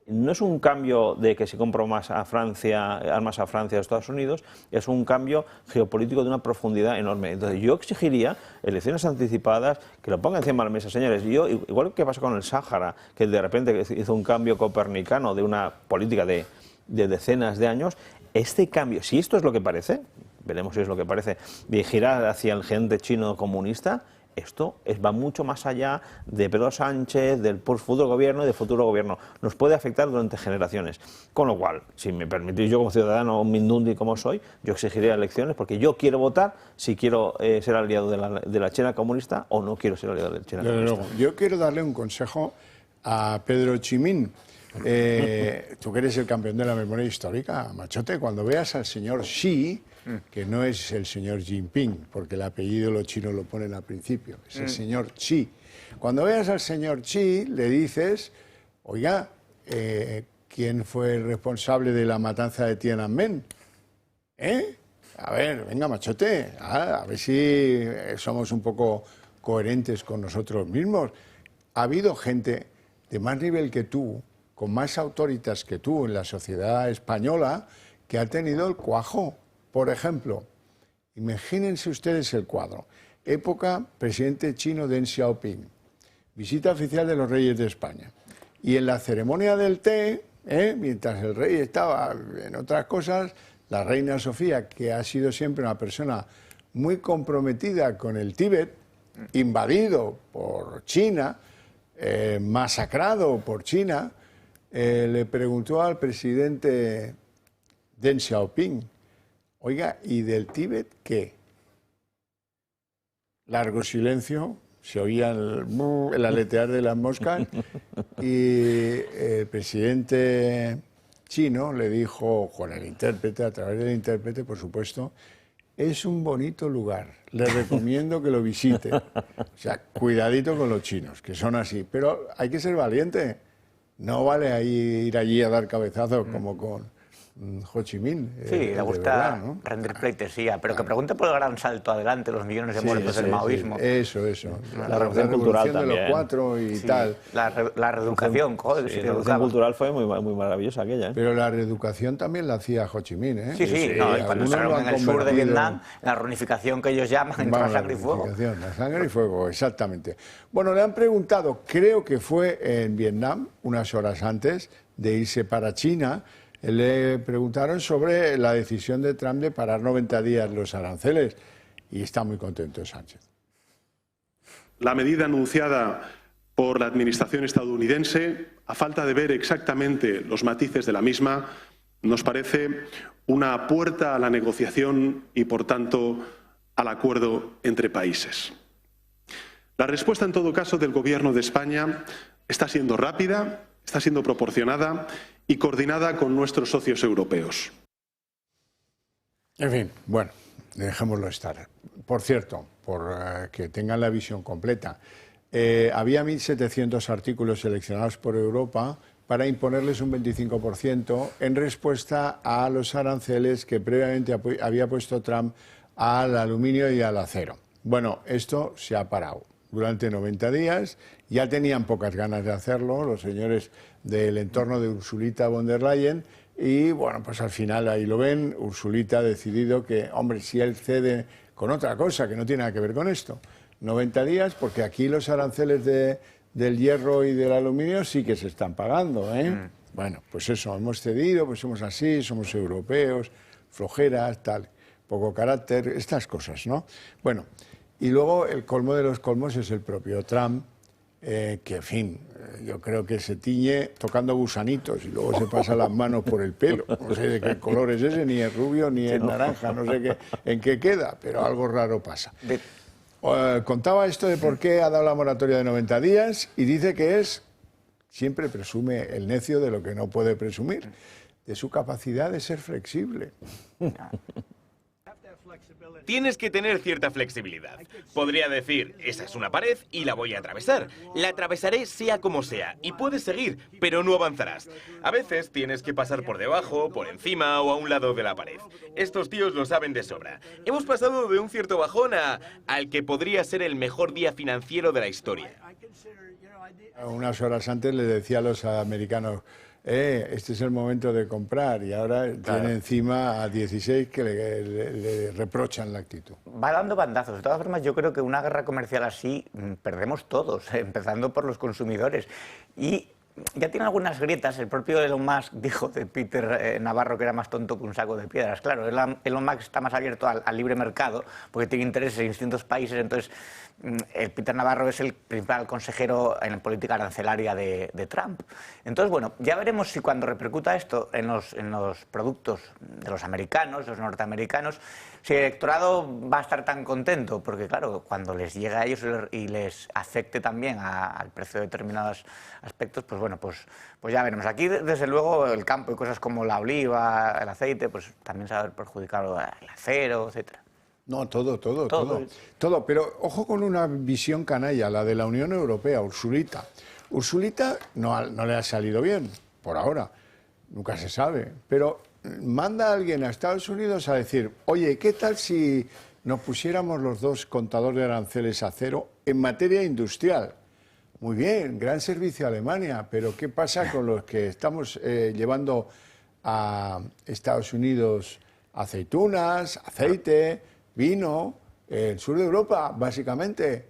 No es un cambio de que si compro más a Francia, armas a Francia o a Estados Unidos, es un cambio geopolítico de una profundidad enorme. Entonces yo exigiría elecciones anticipadas, que lo pongan encima de la mesa, señores. Yo, igual que pasó con el Sáhara, que de repente hizo un cambio copernicano de una política de decenas de años, este cambio, si esto es lo que parece, veremos si es lo que parece, de girar hacia el gigante chino comunista, esto va mucho más allá de Pedro Sánchez, del futuro gobierno y del futuro gobierno. Nos puede afectar durante generaciones. Con lo cual, si me permitís, yo como ciudadano mindundi como soy, yo exigiría elecciones porque yo quiero votar si quiero ser aliado de la China comunista o no quiero ser aliado de la China comunista. Luego, yo quiero darle un consejo a Pedro Chimín. Tú que eres el campeón de la memoria histórica, machote, cuando veas al señor Xi, que no es el señor Jinping, porque el apellido los chinos lo ponen al principio, es el señor Xi. Cuando veas al señor Xi, le dices, oiga, ¿quién fue el responsable de la matanza de Tiananmen? A ver, venga, machote, a ver si somos un poco coherentes con nosotros mismos. Ha habido gente de más nivel que tú, con más autoritas que tú en la sociedad española, que ha tenido el cuajo. Por ejemplo, imagínense ustedes el cuadro. Época, presidente chino Deng Xiaoping, visita oficial de los reyes de España. Y en la ceremonia del té, mientras el rey estaba en otras cosas, la reina Sofía, que ha sido siempre una persona muy comprometida con el Tíbet, invadido por China, masacrado por China, le preguntó al presidente Deng Xiaoping, oiga, ¿y del Tíbet qué? Largo silencio, se oía el aletear de las moscas y el presidente chino le dijo con el intérprete, a través del intérprete, por supuesto, es un bonito lugar, le recomiendo que lo visite. O sea, cuidadito con los chinos, que son así, pero hay que ser valiente. No vale ir allí a dar cabezazos como con Ho Chi Minh. Sí, le gusta verdad, ¿no? Rendir pleitesía, pero que pregunte por el gran salto adelante, los millones de muertos del maoísmo. Eso. La revolución cultural de también. Los 4 y tal. La reeducación, joder. Sí, la revolución cultural fue muy maravillosa aquella. Pero la reeducación también la hacía Ho Chi Minh, ¿eh? Sí, no, y cuando se en el sur de Vietnam, la reunificación que ellos llaman entre la sangre y fuego. La sangre y fuego, exactamente. Bueno, le han preguntado, creo que fue en Vietnam, unas horas antes de irse para China, le preguntaron sobre la decisión de Trump de parar 90 días los aranceles y está muy contento Sánchez. La medida anunciada por la administración estadounidense, a falta de ver exactamente los matices de la misma, nos parece una puerta a la negociación y, por tanto, al acuerdo entre países. La respuesta, en todo caso, del Gobierno de España está siendo rápida, está siendo proporcionada y coordinada con nuestros socios europeos. En fin, bueno, dejémoslo estar. Por cierto, por que tengan la visión completa, había 1.700 artículos seleccionados por Europa para imponerles un 25% en respuesta a los aranceles que previamente había puesto Trump al aluminio y al acero. Bueno, esto se ha parado. Durante 90 días, ya tenían pocas ganas de hacerlo los señores del entorno de Ursulita von der Leyen y bueno, pues al final ahí lo ven, Ursulita ha decidido que, hombre, si él cede con otra cosa que no tiene nada que ver con esto, 90 días, porque aquí los aranceles del hierro y del aluminio sí que se están pagando, Bueno, pues eso, hemos cedido, pues somos así, somos europeos, flojeras, tal, poco carácter, estas cosas, ¿no? Bueno, y luego el colmo de los colmos es el propio Trump, que en fin, yo creo que se tiñe tocando gusanitos y luego se pasa las manos por el pelo. No sé de qué color es ese, ni es rubio ni es naranja, no sé qué, en qué queda, pero algo raro pasa. Contaba esto de por qué ha dado la moratoria de 90 días y dice que siempre presume el necio de lo que no puede presumir, de su capacidad de ser flexible. Tienes que tener cierta flexibilidad. Podría decir, esa es una pared y la voy a atravesar. La atravesaré sea como sea y puedes seguir, pero no avanzarás. A veces tienes que pasar por debajo, por encima o a un lado de la pared. Estos tíos lo saben de sobra. Hemos pasado de un cierto bajón al que podría ser el mejor día financiero de la historia. Unas horas antes le decía a los americanos, este es el momento de comprar, y ahora tiene encima a 16 que le reprochan la actitud. Va dando bandazos. De todas formas, yo creo que una guerra comercial así perdemos todos, empezando por los consumidores. Y ya tiene algunas grietas. El propio Elon Musk dijo de Peter Navarro que era más tonto que un saco de piedras. Claro, Elon Musk está más abierto al libre mercado porque tiene intereses en distintos países. Entonces, el Peter Navarro es el principal consejero en política arancelaria de Trump. Entonces, bueno, ya veremos si cuando repercuta esto en los productos de los americanos, los norteamericanos, si el electorado va a estar tan contento, porque claro, cuando les llegue a ellos y les afecte también al precio de determinados aspectos, pues bueno, pues ya veremos. Aquí, desde luego, el campo y cosas como la oliva, el aceite, pues también se va a ver perjudicado el acero, etcétera. No, todo. Pero ojo con una visión canalla, la de la Unión Europea, Ursulita. Ursulita no le ha salido bien, por ahora, nunca se sabe, pero manda a alguien a Estados Unidos a decir, oye, ¿qué tal si nos pusiéramos los dos contadores de aranceles a cero en materia industrial? Muy bien, gran servicio a Alemania, pero ¿qué pasa con los que estamos llevando a Estados Unidos aceitunas, aceite, vino, el sur de Europa, básicamente,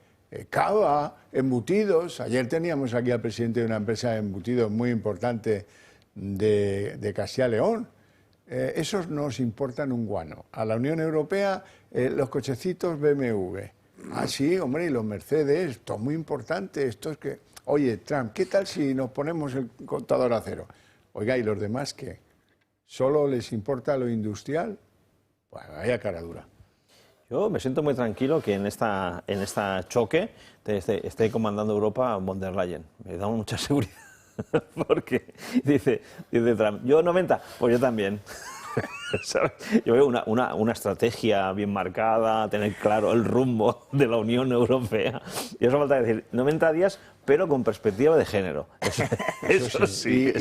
cava, embutidos? Ayer teníamos aquí al presidente de una empresa de embutidos muy importante de Castilla y León. Esos nos importan un guano. A la Unión Europea, los cochecitos BMW. Ah, sí, hombre, y los Mercedes, esto es muy importante. Esto es que, oye, Trump, ¿qué tal si nos ponemos el contador a cero? Oiga, ¿y los demás qué? ¿Solo les importa lo industrial? Pues vaya cara dura. Yo me siento muy tranquilo que en esta choque esté comandando Europa von der Leyen. Me da mucha seguridad. Porque dice Trump, yo 90, pues yo también. ¿Sabes? Yo veo una estrategia bien marcada, tener claro el rumbo de la Unión Europea. Y eso falta decir, 90 días, pero con perspectiva de género. Eso sí.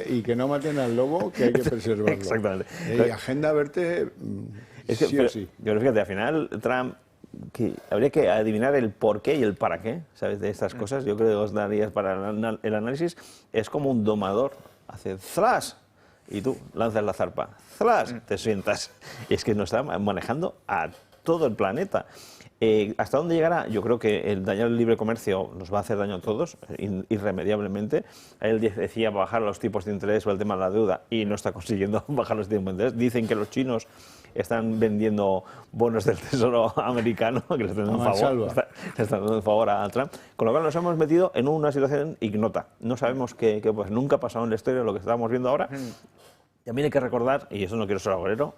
Y que no maten al lobo, que hay que preservarlo. Exactamente. Y Agenda Verde, sí o sí. Pero fíjate, al final Trump, que habría que adivinar el por qué y el para qué, ¿sabes? De estas cosas. Yo creo que 2 días para el análisis. Es como un domador. Hace ¡zlas! Y tú lanzas la zarpa. ¡Zlas! Te sientas. Y es que nos está manejando a todo el planeta. ¿Hasta dónde llegará? Yo creo que el dañar el libre comercio nos va a hacer daño a todos, irremediablemente. Él decía bajar los tipos de interés o el tema de la deuda y no está consiguiendo bajar los tipos de interés. Dicen que los chinos están vendiendo bonos del Tesoro americano, que le están dando un favor a Trump. Con lo cual nos hemos metido en una situación ignota. No sabemos que pues nunca ha pasado en la historia lo que estamos viendo ahora. También hay que recordar, y eso no quiero ser agorero,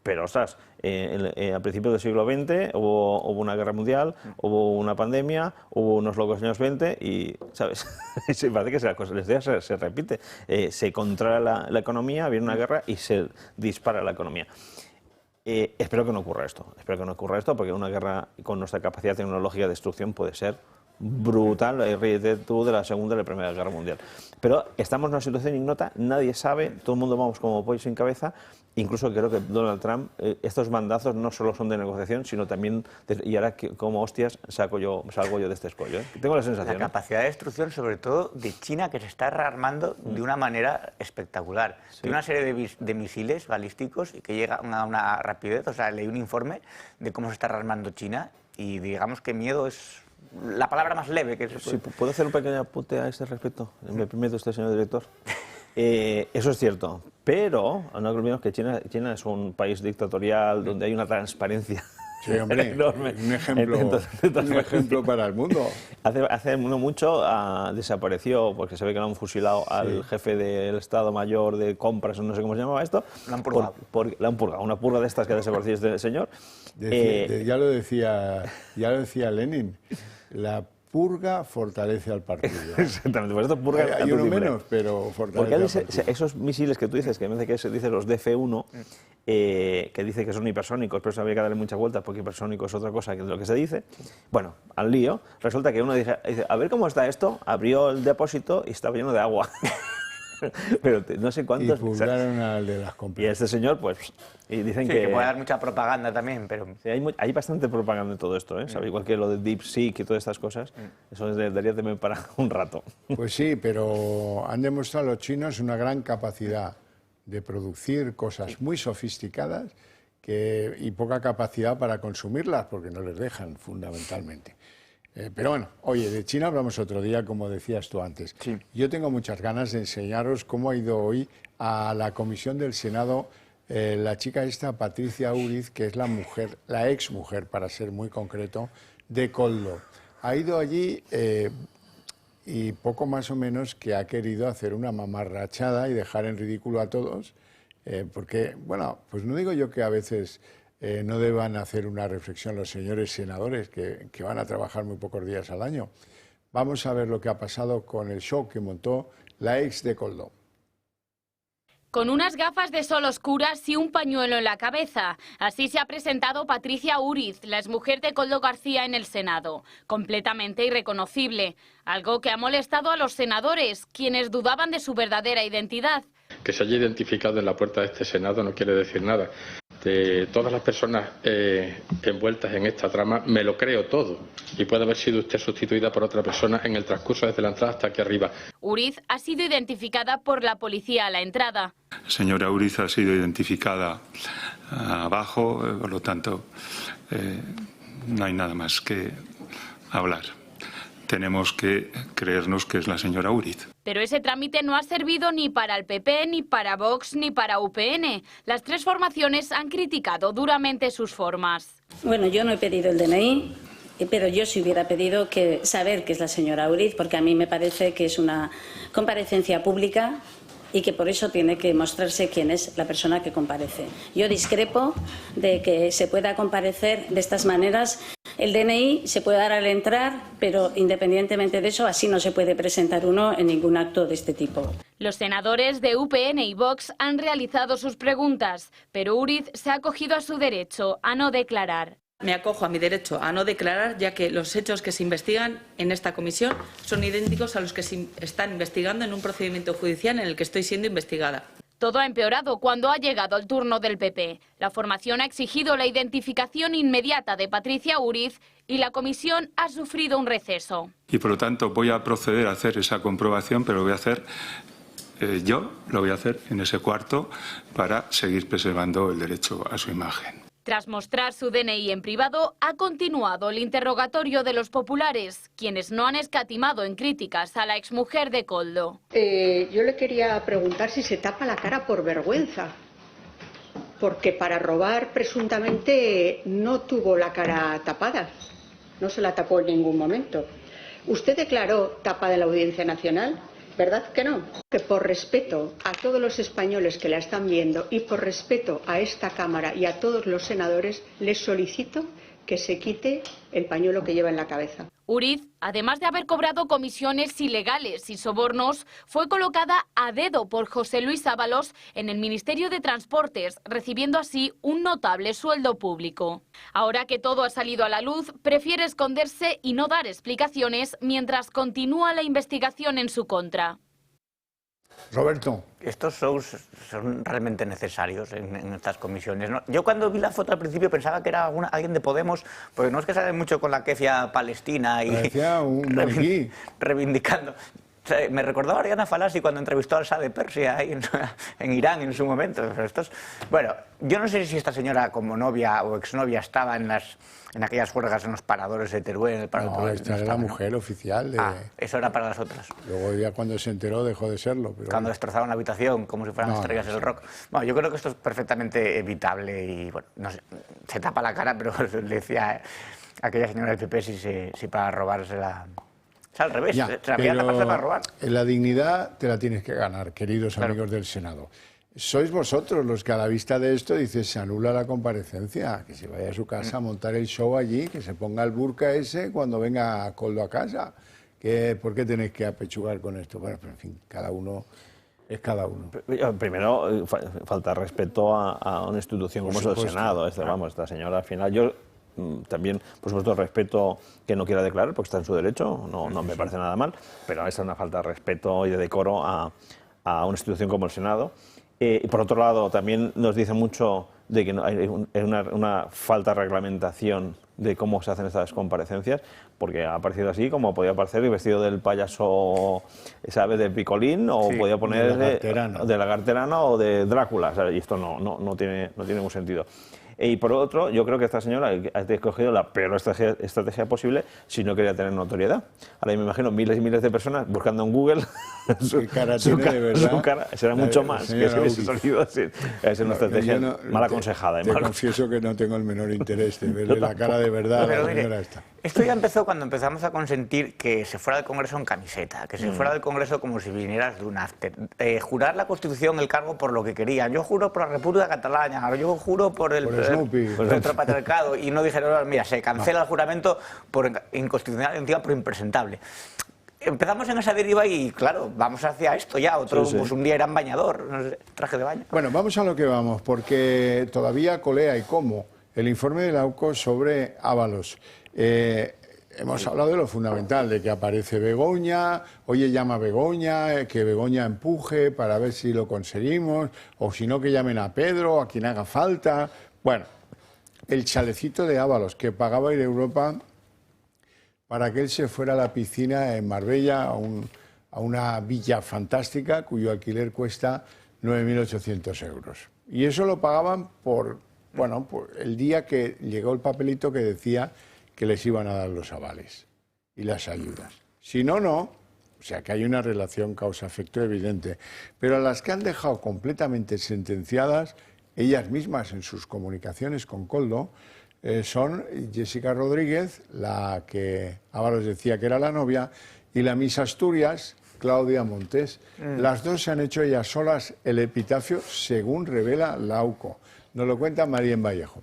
pero, ostras, a principios del siglo XX hubo una guerra mundial, hubo una pandemia, hubo unos locos años 20 y, ¿sabes? Parece que la historia se repite. Se contrae la economía, viene una guerra y se dispara la economía. Espero que no ocurra esto, porque una guerra con nuestra capacidad tecnológica de destrucción puede ser brutal, ríete tú de la Segunda y la Primera Guerra Mundial. Pero estamos en una situación ignota, nadie sabe, todo el mundo vamos como pollo sin cabeza. Incluso creo que Donald Trump, estos bandazos no solo son de negociación, sino también, y ahora como hostias salgo yo de este escollo. Tengo la sensación. La capacidad de destrucción, sobre todo de China, que se está rearmando de una manera espectacular. Sí. Tiene una serie de misiles balísticos y que llegan a una rapidez. O sea, leí un informe de cómo se está rearmando China y digamos que miedo es la palabra más leve que se puede. Sí, ¿puedo hacer un pequeño apunte a este respecto? Me permite usted, señor director. Eso es cierto, pero no olvidemos que China es un país dictatorial donde hay una transparencia Sí, hombre, enorme. Un ejemplo para el mundo. Hace no mucho desapareció, porque se ve que lo han fusilado al jefe del Estado Mayor de Compras, no sé cómo se llamaba esto. Lo han purgado. Lo han purgado, una purga de estas que ha desaparecido este señor. Ya lo decía Lenin, la purga fortalece al partido. Exactamente, por esto purga hay uno menos, pero fortalece al partido. Esos misiles que tú dices, que me parece que se dice los DF-1, que dice que son hipersónicos, pero eso había que darle muchas vueltas porque hipersónico es otra cosa que lo que se dice. Bueno, al lío, resulta que uno dice, a ver cómo está esto, abrió el depósito y estaba lleno de agua. Pero no sé cuántos... Y pulgaron al de las compras. Y este señor, pues... Y dicen que puede dar mucha propaganda también, pero... Sí, hay bastante propaganda en todo esto, ¿eh? ¿Sabes? Igual que lo de DeepSeek y todas estas cosas. Eso debería tener para un rato. Pues sí, pero han demostrado los chinos una gran capacidad de producir cosas muy sofisticadas y poca capacidad para consumirlas, porque no les dejan, fundamentalmente. Pero bueno, oye, de China hablamos otro día, como decías tú antes. Sí. Yo tengo muchas ganas de enseñaros cómo ha ido hoy a la comisión del Senado la chica esta, Patricia Uriz, que es la ex mujer, para ser muy concreto, de Koldo. Ha ido allí y poco más o menos que ha querido hacer una mamarrachada y dejar en ridículo a todos, porque, bueno, pues no digo yo que a veces... no deban hacer una reflexión los señores senadores que van a trabajar muy pocos días al año. Vamos a ver lo que ha pasado con el show que montó la ex de Koldo. Con unas gafas de sol oscuras y un pañuelo en la cabeza. Así se ha presentado Patricia Uriz, la exmujer de Koldo García, en el Senado. Completamente irreconocible. Algo que ha molestado a los senadores, quienes dudaban de su verdadera identidad. Que se haya identificado en la puerta de este Senado no quiere decir nada. De todas las personas envueltas en esta trama, me lo creo todo. Y puede haber sido usted sustituida por otra persona en el transcurso desde la entrada hasta aquí arriba. Uriz ha sido identificada por la policía a la entrada. La señora Uriz ha sido identificada abajo, por lo tanto, no hay nada más que hablar. Tenemos que creernos que es la señora Uriz. Pero ese trámite no ha servido ni para el PP, ni para Vox, ni para UPN. Las tres formaciones han criticado duramente sus formas. Bueno, yo no he pedido el DNI, pero yo sí hubiera pedido saber que es la señora Uriz, porque a mí me parece que es una comparecencia pública y que por eso tiene que mostrarse quién es la persona que comparece. Yo discrepo de que se pueda comparecer de estas maneras. El DNI se puede dar al entrar, pero independientemente de eso, así no se puede presentar uno en ningún acto de este tipo. Los senadores de UPN y Vox han realizado sus preguntas, pero Uriz se ha acogido a su derecho a no declarar. Me acojo a mi derecho a no declarar, ya que los hechos que se investigan en esta comisión son idénticos a los que se están investigando en un procedimiento judicial en el que estoy siendo investigada. Todo ha empeorado cuando ha llegado el turno del PP. La formación ha exigido la identificación inmediata de Patricia Uriz y la comisión ha sufrido un receso. Y por lo tanto voy a proceder a hacer esa comprobación, pero lo voy a hacer en ese cuarto para seguir preservando el derecho a su imagen. Tras mostrar su DNI en privado, ha continuado el interrogatorio de los populares, quienes no han escatimado en críticas a la exmujer de Koldo. Yo le quería preguntar si se tapa la cara por vergüenza, porque para robar presuntamente no tuvo la cara tapada, no se la tapó en ningún momento. ¿Usted declaró tapada en la Audiencia Nacional? ¿Verdad que no? Que por respeto a todos los españoles que la están viendo y por respeto a esta Cámara y a todos los senadores, les solicito que se quite el pañuelo que lleva en la cabeza. Uriz, además de haber cobrado comisiones ilegales y sobornos, fue colocada a dedo por José Luis Ábalos en el Ministerio de Transportes, recibiendo así un notable sueldo público. Ahora que todo ha salido a la luz, prefiere esconderse y no dar explicaciones mientras continúa la investigación en su contra. Roberto. Estos shows son realmente necesarios en estas comisiones, ¿no? Yo cuando vi la foto al principio pensaba que era alguien de Podemos, porque no es que sabe mucho con la kefia palestina y parecía un maniquí. reivindicando. Me recordó a Ariana Falasi cuando entrevistó al Shah de Persia ahí en Irán en su momento. Bueno, yo no sé si esta señora como novia o exnovia estaba en aquellas juergas en los paradores de Teruel. No, esta era la mujer oficial. Eso era para las otras. Luego ya cuando se enteró dejó de serlo. Pero cuando destrozaron la habitación como si fueran estrellas del rock. Bueno, yo creo que esto es perfectamente evitable y bueno, no sé, se tapa la cara, pero le decía a aquella señora del PP si para robársela... O sea, al revés, ya, se la había tapado para robar. La dignidad te la tienes que ganar, queridos amigos del Senado. Sois vosotros los que a la vista de esto dices se anula la comparecencia, que se vaya a su casa a montar el show allí, que se ponga el burka ese cuando venga Koldo a casa. ¿Por qué tenéis que apechugar con esto? Bueno, pero en fin, cada uno es cada uno. Primero, falta respeto a una institución como es el Senado. Vamos, esta señora al final... Yo también, por supuesto, respeto que no quiera declarar, porque está en su derecho, no me parece nada mal, pero esa es una falta de respeto y de decoro a una institución como el Senado. Y por otro lado, también nos dice mucho de que hay una falta de reglamentación de cómo se hacen estas comparecencias, porque ha aparecido así, como podía aparecer vestido del payaso, ¿sabes?, de Picolín, o podía poner de Lagarterano o de Drácula, ¿sabes? Y esto no tiene ningún sentido. Y por otro, yo creo que esta señora ha escogido la peor estrategia posible si no quería tener notoriedad. Ahora me imagino miles y miles de personas buscando en Google su cara, será mucho más que si hubiese salido así. Es una estrategia mal aconsejada. Te confieso que no tengo el menor interés de verle la cara de verdad a la señora esta. Esto ya empezó cuando empezamos a consentir que se fuera del Congreso en camiseta, que se fuera del Congreso como si vinieras de un after. Jurar la Constitución, el cargo por lo que querían. Yo juro por la República Catalana, yo juro por el retropatriarcado. Y no dijeron, mira, se cancela el juramento por inconstitucional, encima por impresentable. Empezamos en esa deriva y, claro, vamos hacia esto ya. Pues un día era en bañador, no sé, traje de baño. Bueno, vamos a lo que vamos, porque todavía colea y cómo el informe de la UCO sobre Ábalos. Hemos hablado de lo fundamental, de que aparece Begoña, oye, llama a Begoña, que Begoña empuje para ver si lo conseguimos, o si no, que llamen a Pedro, a quien haga falta. Bueno, el chalecito de Ábalos, que pagaba Ir Europa para que él se fuera a la piscina en Marbella, a una villa fantástica, cuyo alquiler cuesta 9.800 euros. Y eso lo pagaban por el día que llegó el papelito que decía que les iban a dar los avales y las ayudas. Si no, no. O sea, que hay una relación causa-efecto evidente. Pero a las que han dejado completamente sentenciadas, ellas mismas en sus comunicaciones con Koldo, son Jessica Rodríguez, la que Ábalos decía que era la novia, y la Miss Asturias, Claudia Montes. Las dos se han hecho ellas solas el epitafio, según revela la UCO. Nos lo cuenta María Vallejo.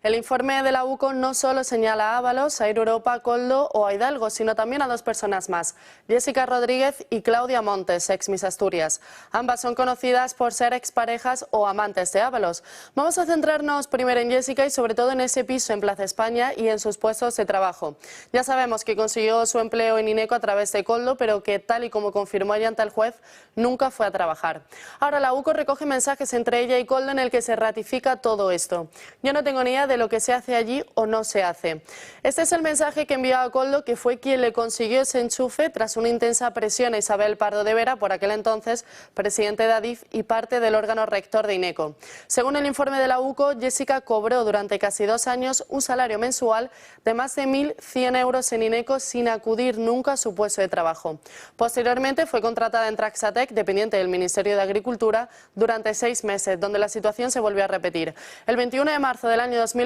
El informe de la UCO no solo señala a Ábalos, a Ir Europa, a Koldo o a Hidalgo, sino también a dos personas más, Jessica Rodríguez y Claudia Montes, ex Miss Asturias. Ambas son conocidas por ser exparejas o amantes de Ábalos. Vamos a centrarnos primero en Jessica y sobre todo en ese piso en Plaza España y en sus puestos de trabajo. Ya sabemos que consiguió su empleo en Ineco a través de Koldo, pero que, tal y como confirmó ella ante el juez, nunca fue a trabajar. Ahora la UCO recoge mensajes entre ella y Koldo en el que se ratifica todo esto. Yo no tengo ni idea de lo que se hace allí o no se hace. Este es el mensaje que enviaba a Koldo, que fue quien le consiguió ese enchufe tras una intensa presión a Isabel Pardo de Vera, por aquel entonces presidente de Adif y parte del órgano rector de Ineco. Según el informe de la UCO, Jessica cobró durante casi 2 años un salario mensual de más de 1.100 euros en Ineco sin acudir nunca a su puesto de trabajo. Posteriormente fue contratada en Traxatec, dependiente del Ministerio de Agricultura, durante 6 meses, donde la situación se volvió a repetir. El 21 de marzo del año 2021,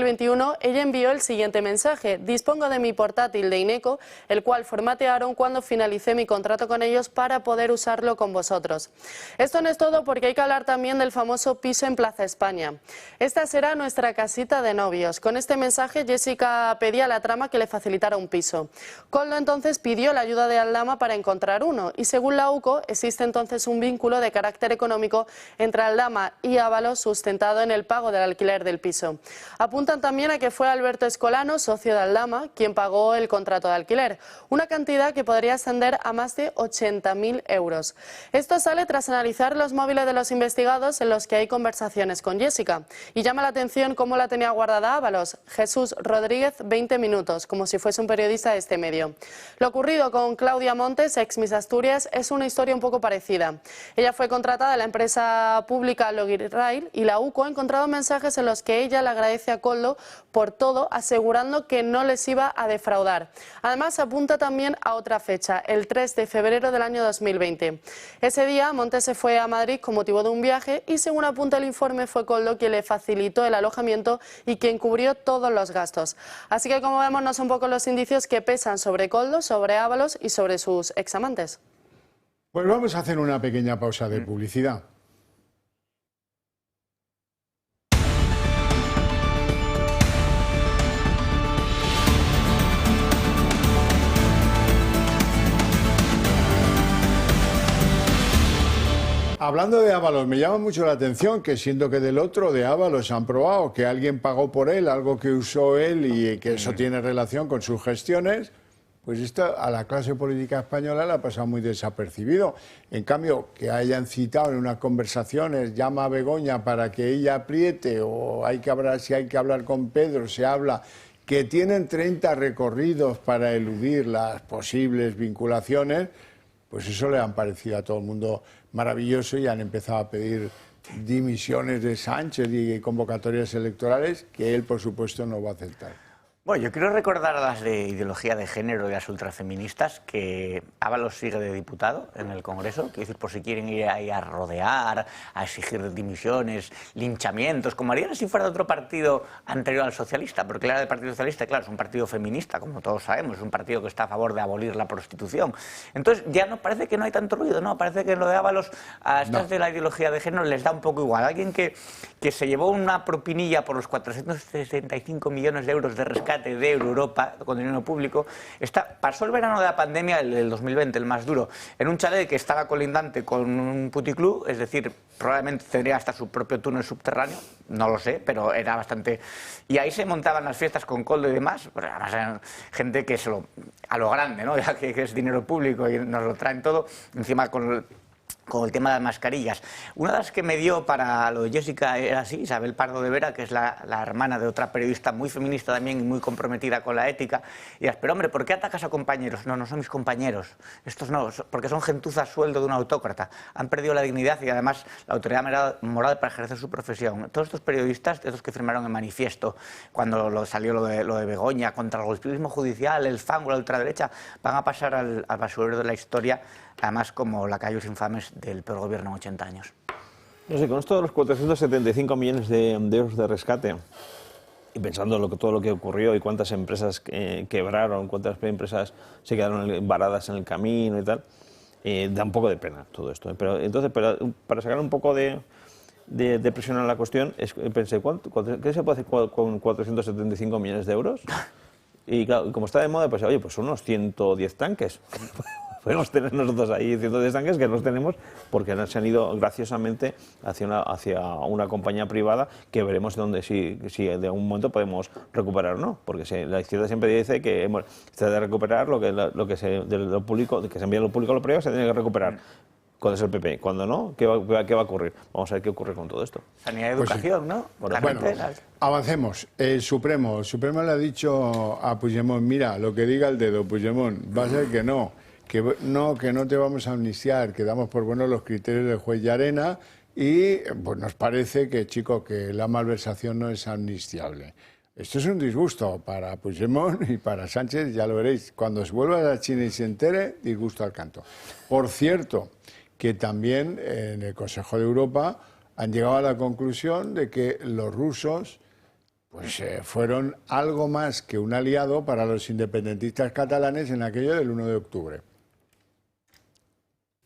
ella envió el siguiente mensaje: dispongo de mi portátil de Ineco, el cual formatearon cuando finalicé mi contrato con ellos para poder usarlo con vosotros. Esto no es todo, porque hay que hablar también del famoso piso en Plaza España. Esta será nuestra casita de novios. Con este mensaje Jessica pedía a la trama que le facilitara un piso. Koldo entonces pidió la ayuda de Aldama para encontrar uno y, según la UCO, existe entonces un vínculo de carácter económico entre Aldama y Ábalos sustentado en el pago del alquiler del piso. Apunta Apuntan también a que fue Alberto Escolano, socio de Aldama, quien pagó el contrato de alquiler, una cantidad que podría ascender a más de 80.000 euros. Esto sale tras analizar los móviles de los investigados en los que hay conversaciones con Jessica. Y llama la atención cómo la tenía guardada Ábalos. Jesús Rodríguez, 20 minutos, como si fuese un periodista de este medio. Lo ocurrido con Claudia Montes, ex Miss Asturias, es una historia un poco parecida. Ella fue contratada de la empresa pública Logirail y la UCO ha encontrado mensajes en los que ella le agradece a Koldo por todo, asegurando que no les iba a defraudar. Además, apunta también a otra fecha, el 3 de febrero del año 2020. Ese día, Montes se fue a Madrid con motivo de un viaje y, según apunta el informe, fue Koldo quien le facilitó el alojamiento y quien cubrió todos los gastos. Así que, como vemos, no son pocos los indicios que pesan sobre Koldo, sobre Ábalos y sobre sus examantes. Pues vamos a hacer una pequeña pausa de publicidad. Hablando de Ábalos, me llama mucho la atención que siendo que del otro, de Ábalos, han probado que alguien pagó por él, algo que usó él y que eso tiene relación con sus gestiones, pues esto a la clase política española le ha pasado muy desapercibido. En cambio, que hayan citado en unas conversaciones, llama a Begoña para que ella apriete, o hay que hablar, si hay que hablar con Pedro, se habla, que tienen 30 recorridos para eludir las posibles vinculaciones, pues eso le han parecido a todo el mundo maravilloso y han empezado a pedir dimisiones de Sánchez y convocatorias electorales que él, por supuesto, no va a aceptar. Bueno, yo quiero recordar a las de ideología de género y a las ultrafeministas que Ábalos sigue de diputado en el Congreso, quiero decir, por si quieren ir ahí a rodear, a exigir dimisiones, linchamientos, como harían si fuera de otro partido anterior al socialista, porque el Partido Socialista, claro, es un partido feminista, como todos sabemos, es un partido que está a favor de abolir la prostitución. Entonces ya no parece que no hay tanto ruido, ¿no? Parece que lo de Ábalos a estas de la ideología de género les da un poco igual. Alguien que se llevó una propinilla por los 465 millones de euros de rescate de Europa con dinero público, pasó el verano de la pandemia, el 2020, el más duro, en un chalet que estaba colindante con un puticlub, es decir, probablemente tendría hasta su propio túnel subterráneo, no lo sé, pero era bastante... Y ahí se montaban las fiestas con Koldo y demás, pero además eran gente que a lo grande, ¿no? Ya que es dinero público y nos lo traen todo, encima con el tema de las mascarillas. Una de las que me dio para lo de Jessica era así, Isabel Pardo de Vera, que es la hermana de otra periodista muy feminista también y muy comprometida con la ética. Y dirás, pero hombre, ¿por qué atacas a compañeros? No, no son mis compañeros. Estos no, porque son gentuza a sueldo de un autócrata. Han perdido la dignidad y además la autoridad moral para ejercer su profesión. Todos estos periodistas, esos que firmaron el manifiesto cuando salió lo de Begoña, contra el golpismo judicial, el fango, la ultraderecha, van a pasar al basurero de la historia, además como lacayos infames del peor gobierno en 80 años. No sé, con esto de los 475 millones de euros de rescate, y pensando en todo lo que ocurrió y cuántas empresas quebraron, cuántas empresas se quedaron varadas en el camino y tal, da un poco de pena todo esto. Pero entonces, para sacar un poco de presión a la cuestión, pensé, ¿qué se puede hacer con 475 millones de euros? Y claro, como está de moda, pues oye, pues son unos 110 tanques. Podemos tener nosotros ahí 110 tanques que los tenemos porque se han ido graciosamente hacia una compañía privada que veremos si de algún momento podemos recuperar o no. Porque la izquierda siempre dice que se debe recuperar lo que se envía lo público a lo privado, se tiene que recuperar. Cuando es el PP, cuando no, ¿qué va a ocurrir? Vamos a ver qué ocurre con todo esto. Sanidad y educación, ¿no? Bueno, avancemos. El Supremo le ha dicho a Puigdemont, mira, lo que diga el dedo, Puigdemont, va a ser que no te vamos a amnistiar, que damos por buenos los criterios del juez Llarena y pues nos parece que la malversación no es amnistiable. Esto es un disgusto para Puigdemont y para Sánchez, ya lo veréis. Cuando se vuelva a China y se entere, disgusto al canto. Por cierto, que también en el Consejo de Europa han llegado a la conclusión de que los rusos fueron algo más que un aliado para los independentistas catalanes en aquello del 1 de octubre.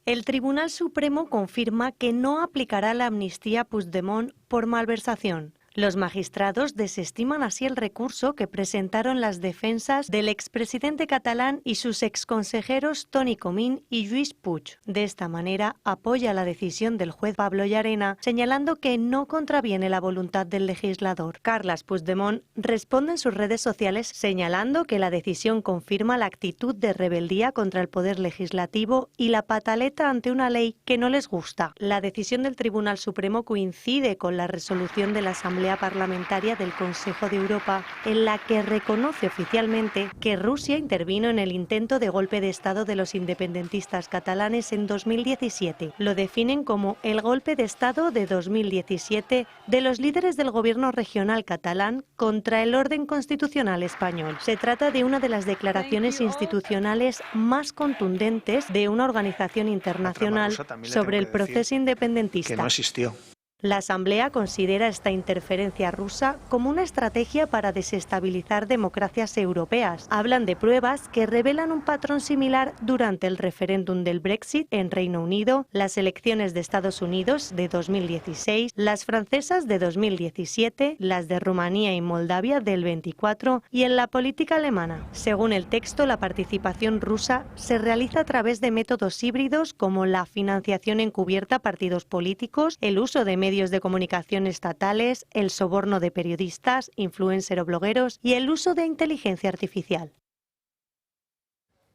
El Tribunal Supremo confirma que no aplicará la amnistía a Puigdemont por malversación. Los magistrados desestiman así el recurso que presentaron las defensas del expresidente catalán y sus exconsejeros Toni Comín y Lluís Puig. De esta manera, apoya la decisión del juez Pablo Llarena, señalando que no contraviene la voluntad del legislador. Carles Puigdemont responde en sus redes sociales señalando que la decisión confirma la actitud de rebeldía contra el poder legislativo y la pataleta ante una ley que no les gusta. La decisión del Tribunal Supremo coincide con la resolución de la Asamblea Parlamentaria del Consejo de Europa, en la que reconoce oficialmente que Rusia intervino en el intento de golpe de Estado de los independentistas catalanes en 2017. Lo definen como el golpe de Estado de 2017 de los líderes del gobierno regional catalán contra el orden constitucional español. Se trata de una de las declaraciones institucionales más contundentes de una organización internacional sobre el proceso independentista. Que no existió. La Asamblea considera esta interferencia rusa como una estrategia para desestabilizar democracias europeas. Hablan de pruebas que revelan un patrón similar durante el referéndum del Brexit en Reino Unido, las elecciones de Estados Unidos de 2016, las francesas de 2017, las de Rumanía y Moldavia del 24 y en la política alemana. Según el texto, la participación rusa se realiza a través de métodos híbridos como la financiación encubierta a partidos políticos, el uso de medios de comunicación estatales, el soborno de periodistas, influencer o blogueros y el uso de inteligencia artificial.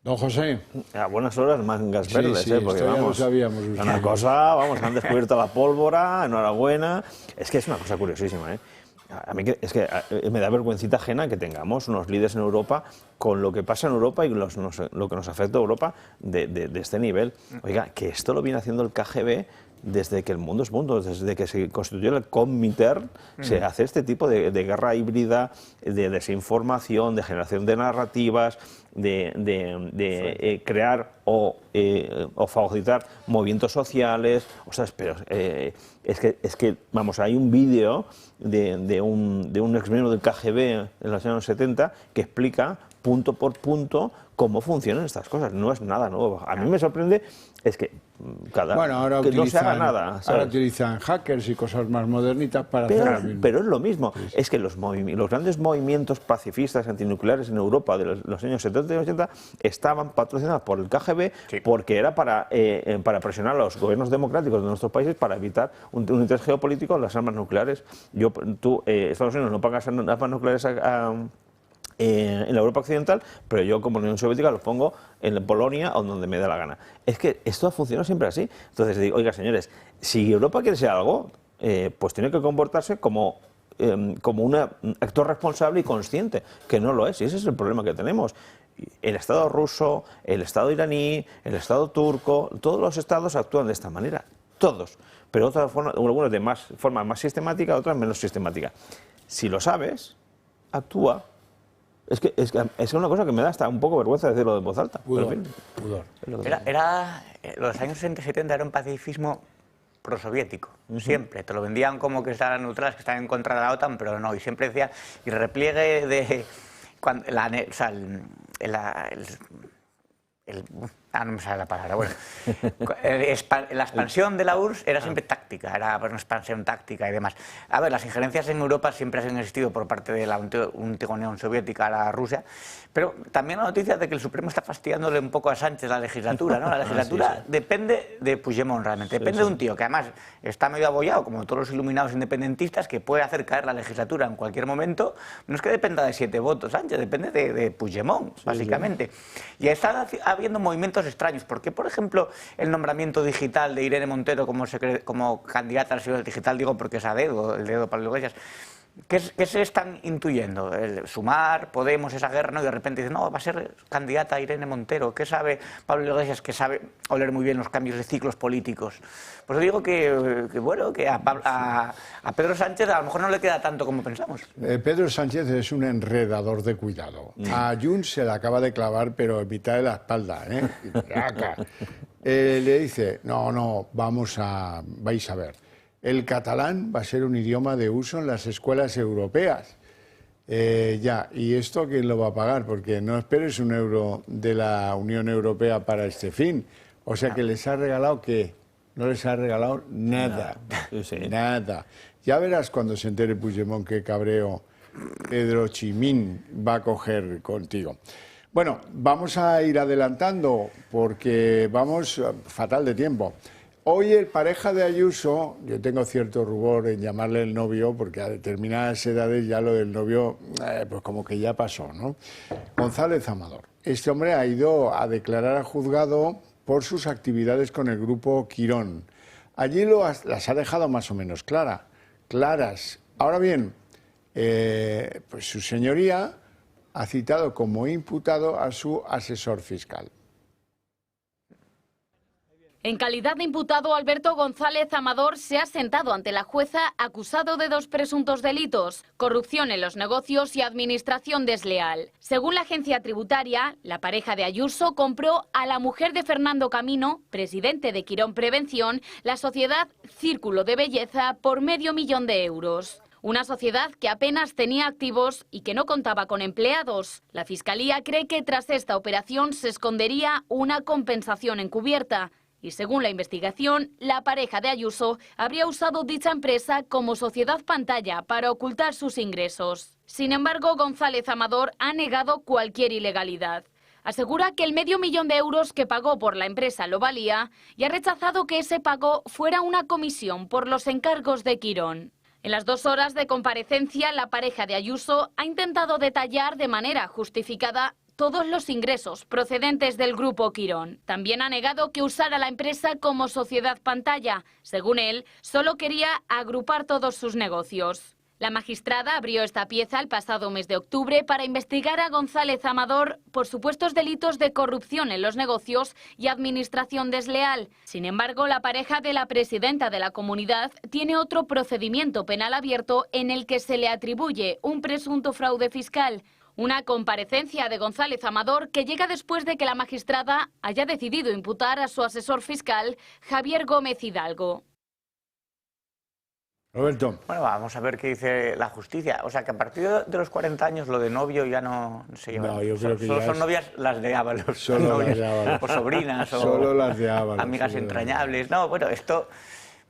Don José. A buenas horas, mangas verdes, sí, porque esto ya vamos, lo sabíamos. una cosa, vamos, han descubierto la pólvora, enhorabuena. Es que es una cosa curiosísima, ¿eh? A mí es que me da vergüencita ajena que tengamos unos líderes en Europa con lo que pasa en Europa y lo que nos afecta a Europa de este nivel. Oiga, que esto lo viene haciendo el KGB desde que el mundo es mundo, desde que se constituyó el Comintern, se hace este tipo de guerra híbrida, de desinformación, de generación de narrativas, de crear o fagocitar movimientos sociales. O sea, pero es que vamos, hay un vídeo de un exmiembro del KGB en los años 70 que explica punto por punto cómo funcionan estas cosas. No es nada nuevo. A mí me sorprende es que ahora que no se haga nada, ¿sabes? Ahora utilizan hackers y cosas más modernitas para hacer lo mismo. Pero es lo mismo. Sí. Es que los grandes movimientos pacifistas antinucleares en Europa de los años 70 y 80 estaban patrocinados por el KGB porque era para presionar a los gobiernos democráticos de nuestros países para evitar un interés geopolítico en las armas nucleares. Estados Unidos no paga armas nucleares en la Europa occidental, pero yo como Unión Soviética los pongo en Polonia o donde me dé la gana. Es que esto ha funcionado siempre así. Entonces digo, oiga señores, si Europa quiere ser algo, pues tiene que comportarse como un actor responsable y consciente, que no lo es, y ese es el problema que tenemos. El Estado ruso, el Estado iraní, el Estado turco, todos los estados actúan de esta manera, todos, pero algunos de forma más sistemática, otras menos sistemática. Si lo sabes, actúa. Es una cosa que me da hasta un poco vergüenza decirlo de voz alta. Pudor. Los años 60 y 70 era un pacifismo prosoviético, siempre. Te lo vendían como que estaban neutrales, que estaban en contra de la OTAN, pero no. Y siempre decía, y repliegue de... no me sale la palabra. Bueno, la expansión de la URSS era siempre táctica, era una expansión táctica y demás. A ver, las injerencias en Europa siempre han existido por parte de la antigua Unión Soviética a la Rusia, pero también la noticia de que el Supremo está fastidiándole un poco a Sánchez la legislatura, ¿no? La legislatura depende de Puigdemont realmente, depende de un tío que además está medio abollado, como todos los iluminados independentistas, que puede hacer caer la legislatura en cualquier momento. No es que dependa de 7 votos Sánchez, depende de Puigdemont, básicamente. Y está habiendo movimientos extraños. ¿Por qué, por ejemplo, el nombramiento digital de Irene Montero como candidata al Senado digital? Digo porque es a dedo, el dedo Pablo Iglesias. ¿Qué se están intuyendo? El Sumar, Podemos, esa guerra, ¿no? Y de repente dicen, no, va a ser candidata Irene Montero. ¿Qué sabe Pablo Iglesias? Que sabe oler muy bien los cambios de ciclos políticos. Pues digo que a Pedro Sánchez a lo mejor no le queda tanto como pensamos. Pedro Sánchez es un enredador de cuidado. A Junts se le acaba de clavar, pero en mitad de la espalda, ¿eh? Le dice, no, vais a ver. El catalán va a ser un idioma de uso en las escuelas europeas. ¿Y esto quién lo va a pagar? Porque no esperes €1 de la Unión Europea para este fin. O sea que les ha regalado, ¿qué? no les ha regalado nada. Nada. Ya verás cuando se entere Puigdemont qué cabreo Pedro Chimín va a coger contigo. Bueno, vamos a ir adelantando porque vamos fatal de tiempo. Hoy el pareja de Ayuso, yo tengo cierto rubor en llamarle el novio porque a determinadas edades ya lo del novio pues como que ya pasó, ¿no? González Amador. Este hombre ha ido a declarar al juzgado por sus actividades con el grupo Quirón. Allí las ha dejado más o menos claras. Ahora bien, pues su señoría ha citado como imputado a su asesor fiscal. En calidad de imputado, Alberto González Amador se ha sentado ante la jueza acusado de 2 presuntos delitos: corrupción en los negocios y administración desleal. Según la agencia tributaria, la pareja de Ayuso compró a la mujer de Fernando Camino, presidente de Quirón Prevención, la sociedad Círculo de Belleza, por medio millón de euros. Una sociedad que apenas tenía activos y que no contaba con empleados. La Fiscalía cree que tras esta operación se escondería una compensación encubierta. Y según la investigación, la pareja de Ayuso habría usado dicha empresa como sociedad pantalla para ocultar sus ingresos. Sin embargo, González Amador ha negado cualquier ilegalidad. Asegura que el medio millón de euros que pagó por la empresa lo valía y ha rechazado que ese pago fuera una comisión por los encargos de Quirón. En las 2 horas de comparecencia, la pareja de Ayuso ha intentado detallar de manera justificada todos los ingresos procedentes del grupo Quirón. También ha negado que usara la empresa como sociedad pantalla. Según él, solo quería agrupar todos sus negocios. La magistrada abrió esta pieza el pasado mes de octubre para investigar a González Amador por supuestos delitos de corrupción en los negocios y administración desleal. Sin embargo, la pareja de la presidenta de la comunidad tiene otro procedimiento penal abierto en el que se le atribuye un presunto fraude fiscal. Una comparecencia de González Amador que llega después de que la magistrada haya decidido imputar a su asesor fiscal, Javier Gómez Hidalgo. Roberto. Bueno, vamos a ver qué dice la justicia. O sea, que a partir de los 40 años lo de novio ya no se lleva. No, yo creo que solo ya son novias las de Ábalos. Solo las de Ábalos. O sobrinas. Solo las de Ábalos. Amigas entrañables. No, bueno, esto...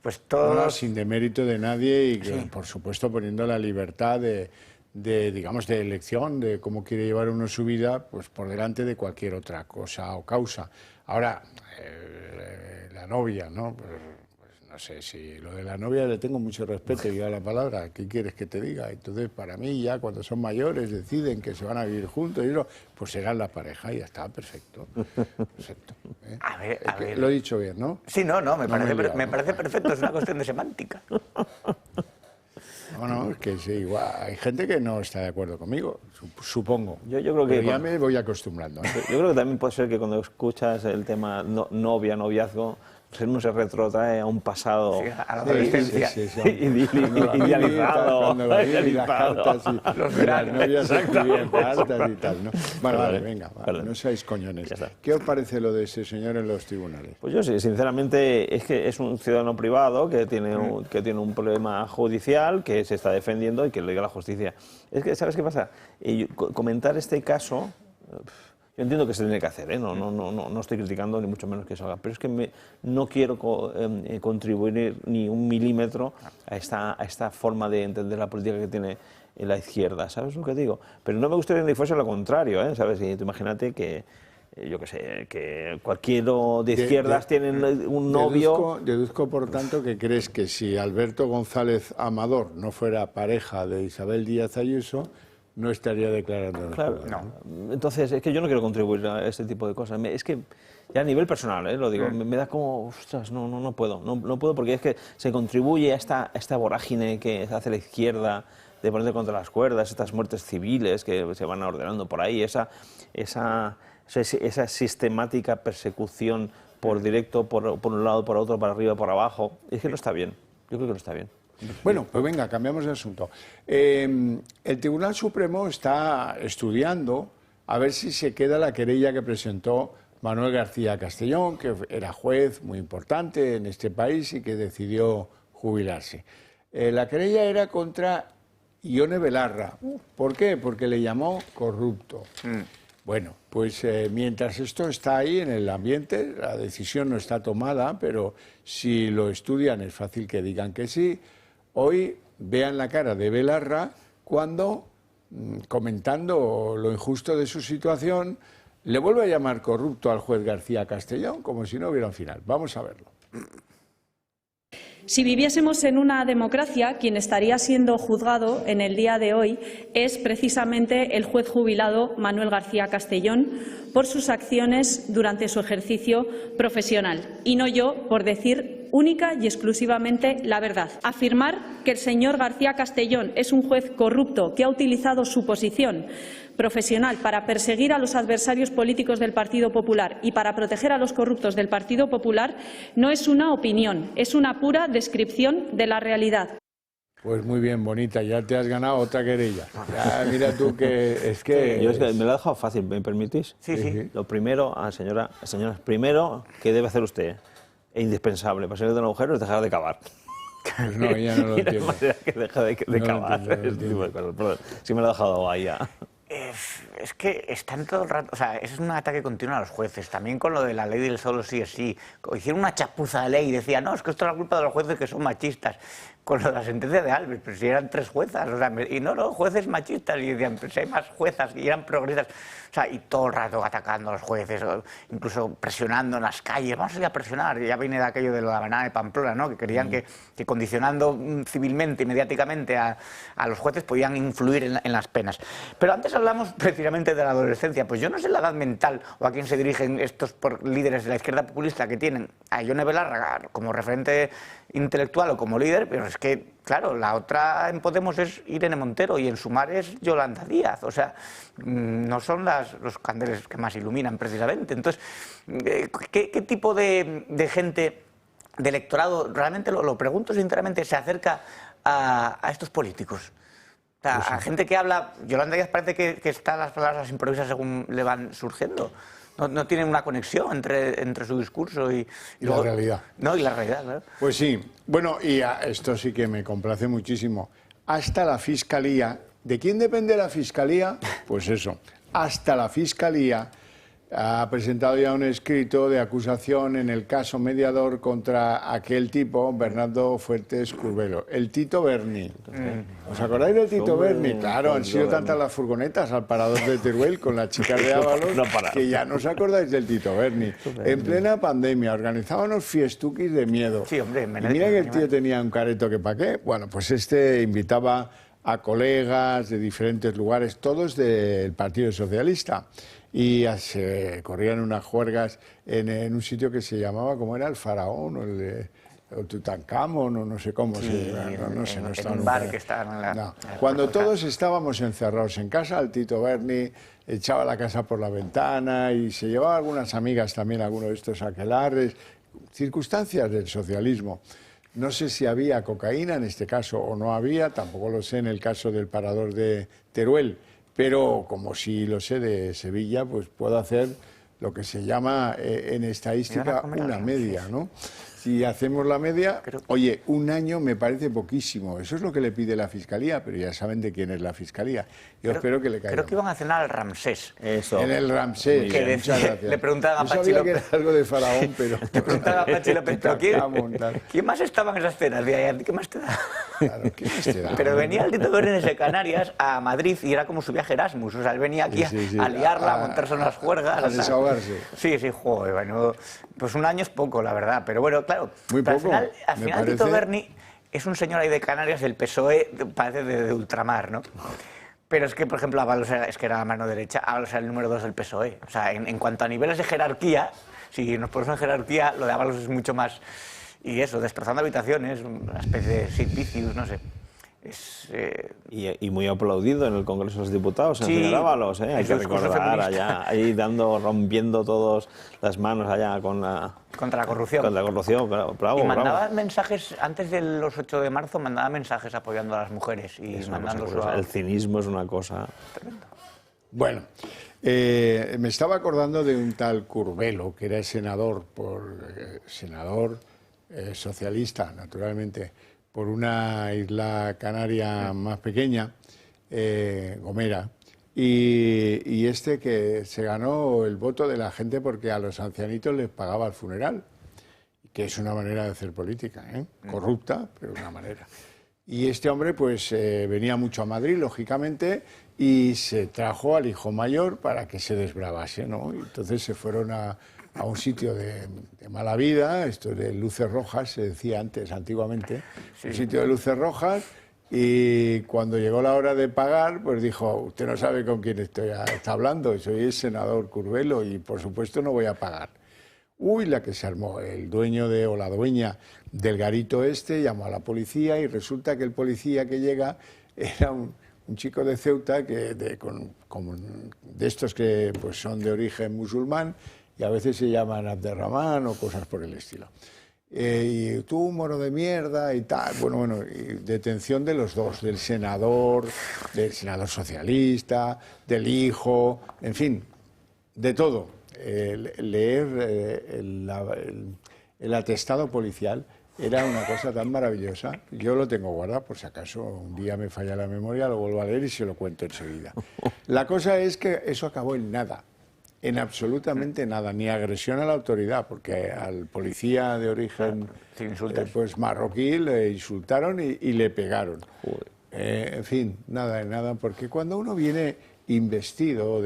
Pues todo... todo... sin demérito de nadie y, sí, por supuesto, poniendo la libertad de elección, de cómo quiere llevar uno su vida, pues por delante de cualquier otra cosa o causa. Ahora, la novia, ¿no? Pues no sé, si lo de la novia le tengo mucho respeto y a la palabra, ¿qué quieres que te diga? Entonces, para mí, ya cuando son mayores, deciden que se van a vivir juntos, y eso, pues serán la pareja y ya está, perfecto. Perfecto. A ver. Lo he dicho bien, ¿no? Sí, no, me parece perfecto, es una cuestión de semántica. Bueno, es que sí, igual, hay gente que no está de acuerdo conmigo, supongo. Yo creo que... Pero ya me voy acostumbrando. Yo creo que también puede ser que cuando escuchas el tema noviazgo, uno se retrotrae a un pasado, sí, a la adolescencia, idealizado. Cuando la vida y las cartas y los las novias se escribían cartas y tal, ¿no? Bueno, vale, venga, no seáis coñones. ¿Qué os parece lo de ese señor en los tribunales? Pues yo sí, sinceramente, es que es un ciudadano privado que tiene un problema judicial, que se está defendiendo y que le diga la justicia. Es que, ¿sabes qué pasa? Comentar este caso... Yo entiendo que se tiene que hacer, ¿eh? No estoy criticando ni mucho menos que se haga, pero es que no quiero contribuir ni un milímetro a esta forma de entender la política que tiene la izquierda, ¿sabes lo que digo? Pero no me gustaría ni fuese lo contrario, ¿eh? ¿Sabes? Y tú imagínate que, yo qué sé, que cualquiera de izquierdas tiene un novio... Deduzco, por tanto, que crees que si Alberto González Amador no fuera pareja de Isabel Díaz Ayuso, no estaría declarando. Claro, no. Entonces, es que yo no quiero contribuir a este tipo de cosas. Es que, ya a nivel personal, lo digo, me da como, ostras, no puedo, porque es que se contribuye a esta vorágine que hace la izquierda de ponerte contra las cuerdas, estas muertes civiles que se van ordenando por ahí, esa sistemática persecución por directo, por un lado, por otro, para arriba, por abajo. Es que no está bien, yo creo que no está bien. Bueno, pues venga, cambiamos de asunto. El Tribunal Supremo está estudiando a ver si se queda la querella que presentó Manuel García Castellón, que era juez muy importante en este país y que decidió jubilarse. La querella era contra Ione Belarra. ¿Por qué? Porque le llamó corrupto. Bueno, pues mientras esto está ahí en el ambiente, la decisión no está tomada, pero si lo estudian es fácil que digan que sí. Hoy vean la cara de Belarra cuando, comentando lo injusto de su situación, le vuelve a llamar corrupto al juez García Castellón, como si no hubiera un final. Vamos a verlo. Si viviésemos en una democracia, quien estaría siendo juzgado en el día de hoy es precisamente el juez jubilado Manuel García Castellón por sus acciones durante su ejercicio profesional, y no yo por decir única y exclusivamente la verdad. Afirmar que el señor García Castellón es un juez corrupto que ha utilizado su posición profesional para perseguir a los adversarios políticos del Partido Popular y para proteger a los corruptos del Partido Popular no es una opinión, es una pura descripción de la realidad. Pues muy bien, bonita, ya te has ganado otra querella. Ya, mira tú que es que... Yo es que me lo he dejado fácil, ¿me permitís? Sí, sí. Lo primero, señora, primero, ¿qué debe hacer usted? E indispensable para salir de un agujero es dejar de cavar. Pues no, ya no lo entiendo. No hay manera que deje de cavar. Este tipo de cosas. Perdón, sí me lo he dejado ahí ya. Es que están todo el rato, o sea, ese es un ataque continuo a los jueces, también con lo de la ley del solo sí es sí. Hicieron una chapuza de ley y decían, no, es que esto es la culpa de los jueces que son machistas. Con lo de la sentencia de Alves, pero si eran 3 juezas, o sea, y no, jueces machistas, y decían, pero si hay más juezas, y eran progresistas, o sea, y todo el rato atacando a los jueces, incluso presionando en las calles, vamos a ir a presionar, ya viene de aquello de la banana de Pamplona, ¿no? Que querían que condicionando civilmente y mediáticamente a los jueces podían influir en las penas. Pero antes hablamos precisamente de la adolescencia, pues yo no sé la edad mental o a quién se dirigen estos líderes de la izquierda populista que tienen a Ione Belarra como referente intelectual o como líder, pero es que, claro, la otra en Podemos es Irene Montero y en Sumar es Yolanda Díaz, o sea, no son los candeles que más iluminan precisamente. Entonces, ¿qué tipo de gente, de electorado, realmente lo pregunto sinceramente, se acerca a estos políticos? O sea, a gente que habla, Yolanda Díaz parece que está las palabras improvisas según le van surgiendo. No tienen una conexión entre su discurso y luego, la realidad. No, y la realidad, ¿no? Pues sí. Bueno, y esto sí que me complace muchísimo. Hasta la Fiscalía. ¿De quién depende la Fiscalía? Pues eso. Hasta la Fiscalía ha presentado ya un escrito de acusación en el caso mediador contra aquel tipo, Bernardo Fuertes Curbelo, el Tito Berni. ¿Os acordáis del Tito Berni? Claro, han sido tantas las furgonetas al parador de Teruel con las chicas de Ábalos que ya no os acordáis del Tito Berni. En plena pandemia organizaba unos fiestuquis de miedo. Sí, hombre, y mira que el tío tenía un careto que pa' qué. Bueno, pues este invitaba a colegas de diferentes lugares, todos del Partido Socialista. Y se corrían unas juergas en un sitio que se llamaba, ¿cómo era? El Faraón o el Tutankamón o no sé cómo se llama. No sé, no estaba en un bar que estaba en la... No. Cuando todos estábamos encerrados en casa, el Tito Berni echaba la casa por la ventana y se llevaba algunas amigas también, algunos de estos aquelarres, circunstancias del socialismo. No sé si había cocaína en este caso o no había, tampoco lo sé en el caso del parador de Teruel. Pero como sí lo sé de Sevilla, pues puedo hacer lo que se llama en estadística una media, ¿no? Si hacemos la media, oye, un año me parece poquísimo. Eso es lo que le pide la Fiscalía, pero ya saben de quién es la Fiscalía. Yo espero que le caiga. Creo que iban a cenar al Ramsés. Eso. En el Ramsés. Muchas gracias. Le preguntaban a Pachi López. Yo sabía que era algo de Faraón, pero... Le preguntaban a Pachi López, ¿pero quién más estaba en esas cenas? ¿Qué más te da? Claro, ¿qué más te da? Pero venía el Tito Berni desde Canarias a Madrid y era como su viaje Erasmus. O sea, él venía aquí a liarla, a montarse unas juergas. A desahogarse. Sí, joder, bueno, pues un año es poco, la verdad. Pero bueno, claro. Muy poco. Al final Tito Berni es un señor ahí de Canarias del PSOE, parece de ultramar, ¿no? Pero es que, por ejemplo, Ábalos es que era la mano derecha, Ábalos era el número 2 del PSOE. O sea, en cuanto a niveles de jerarquía, si nos ponemos en jerarquía, lo de Ábalos es mucho más... Y eso, destrozando habitaciones, una especie de Sid Vicious, no sé. Y muy aplaudido en el Congreso de los Diputados, el Sí, señor Ábalos, hay que recordar allá, ahí rompiendo todas las manos allá contra la corrupción. Contra la corrupción, bravo. Y mandaba mensajes, antes de los 8 de marzo, mandaba mensajes apoyando a las mujeres. Y El cinismo es una cosa... Tremendo. Bueno, me estaba acordando de un tal Curbelo, que era senador socialista, naturalmente, por una isla canaria más pequeña, Gomera, y este que se ganó el voto de la gente porque a los ancianitos les pagaba el funeral, que es una manera de hacer política, corrupta, pero una manera. Y este hombre pues venía mucho a Madrid, lógicamente, y se trajo al hijo mayor para que se desbravase, ¿no? Y entonces se fueron a un sitio de mala vida, esto de luces rojas, se decía antes, antiguamente, un sitio de luces rojas, y cuando llegó la hora de pagar, pues dijo, usted no sabe con quién está hablando, soy el senador Curbelo y por supuesto no voy a pagar. Uy, la que se armó, el dueño o la dueña del garito este llamó a la policía y resulta que el policía que llega era un chico de Ceuta que de estos que pues son de origen musulmán y a veces se llaman Abderramán o cosas por el estilo. Y tú, moro de mierda y tal, bueno, y detención de los dos, del senador socialista, del hijo, en fin, de todo. Leer el atestado policial era una cosa tan maravillosa. Yo lo tengo guardado, por si acaso un día me falla la memoria, lo vuelvo a leer y se lo cuento enseguida. La cosa es que eso acabó en nada. En absolutamente nada, ni agresión a la autoridad, porque al policía de origen pues marroquí le insultaron y le pegaron. En fin, nada, porque cuando uno viene investido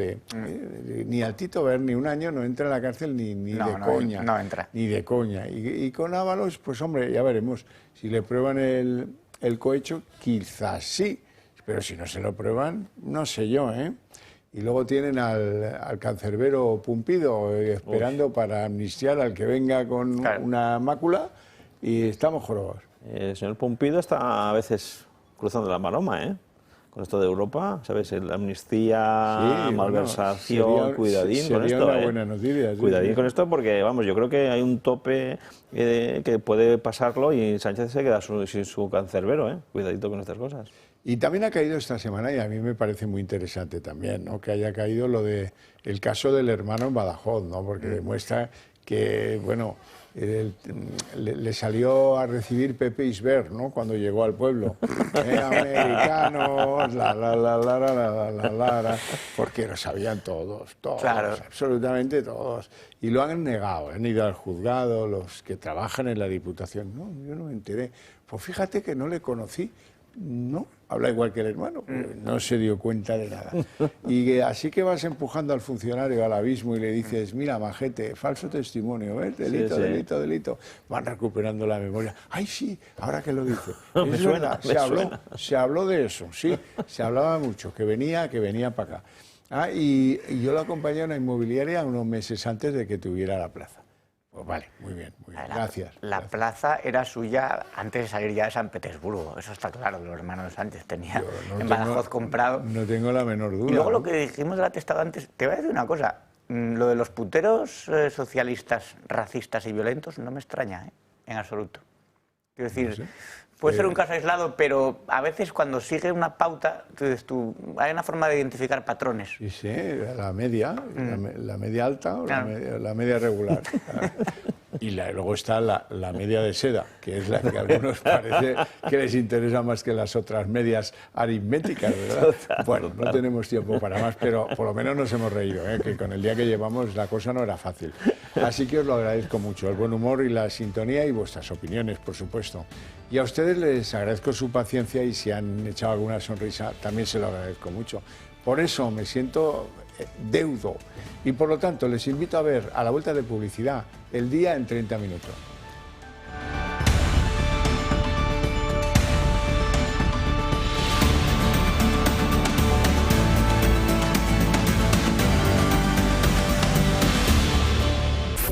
ni al Tito Berni un año no entra a la cárcel ni de coña. No entra. Ni de coña. Y con Ábalos, pues hombre, ya veremos. Si le prueban el cohecho, quizás sí, pero si no se lo prueban, no sé yo, ¿eh? Y luego tienen al cancerbero Pumpido esperando para amnistiar al que venga con una mácula y estamos jorobados. El señor Pumpido está a veces cruzando la maroma, ¿eh? Con esto de Europa, ¿sabes? La amnistía, malversación, cuidadín con esto. Una buena noticia. Cuidadín con esto porque, vamos, yo creo que hay un tope que puede pasarlo y Sánchez se queda sin su cancerbero, ¿eh? Cuidadito con estas cosas. Y también ha caído esta semana, y a mí me parece muy interesante también, ¿no? Que haya caído lo de el caso del hermano en Badajoz, ¿no? Porque demuestra que, bueno, le salió a recibir Pepe Isbert, ¿no? Cuando llegó al pueblo. Americanos, porque lo sabían todos, claro. Absolutamente todos. Y lo han negado, han ido al juzgado, los que trabajan en la Diputación. No, yo no me enteré. Pues fíjate que no le conocí. No, habla igual que el hermano, no se dio cuenta de nada. Y así que vas empujando al funcionario al abismo y le dices, mira, majete, falso testimonio, ¿ves? Delito, delito. Van recuperando la memoria. Ay, sí, ahora que lo dice. Es verdad, se habló de eso, sí, se hablaba mucho, que venía para acá. Y yo lo acompañé a una inmobiliaria unos meses antes de que tuviera la plaza. Pues vale, muy bien, gracias. La plaza era suya antes de salir ya de San Petersburgo, eso está claro, los hermanos Sánchez tenían en Badajoz comprado. No tengo la menor duda. Y luego lo que dijimos del atestado antes, te voy a decir una cosa, lo de los puteros socialistas, racistas y violentos no me extraña, en absoluto. Quiero decir, no sé. Puede ser un caso aislado, pero a veces cuando sigue una pauta, entonces hay una forma de identificar patrones. Sí, la media, la media alta o la media regular. Y luego está la media de seda, que es la que a algunos parece que les interesa más que las otras medias aritméticas, ¿verdad? Bueno, no tenemos tiempo para más, pero por lo menos nos hemos reído, que con el día que llevamos la cosa no era fácil. Así que os lo agradezco mucho, el buen humor y la sintonía y vuestras opiniones, por supuesto. Y a ustedes les agradezco su paciencia y si han echado alguna sonrisa, también se lo agradezco mucho. Por eso me siento deudo y por lo tanto les invito a ver a la vuelta de publicidad El Día en 30 minutos.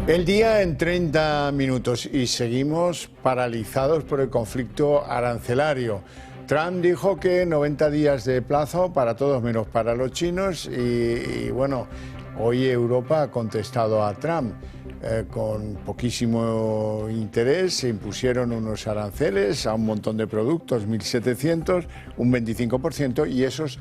El Día en 30 minutos y seguimos paralizados por el conflicto arancelario. Trump dijo que 90 días de plazo para todos menos para los chinos y bueno, hoy Europa ha contestado a Trump. con poquísimo interés se impusieron unos aranceles a un montón de productos, 1.700, un 25%, y esos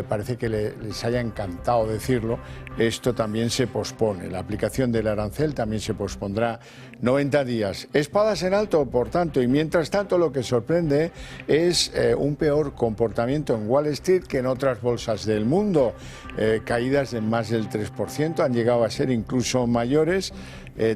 parece que les haya encantado decirlo. Esto también se pospone, la aplicación del arancel también se pospondrá 90 días. Espadas en alto, por tanto, y mientras tanto lo que sorprende es un peor comportamiento en Wall Street que en otras bolsas del mundo. Caídas de más del 3%, han llegado a ser incluso mayores.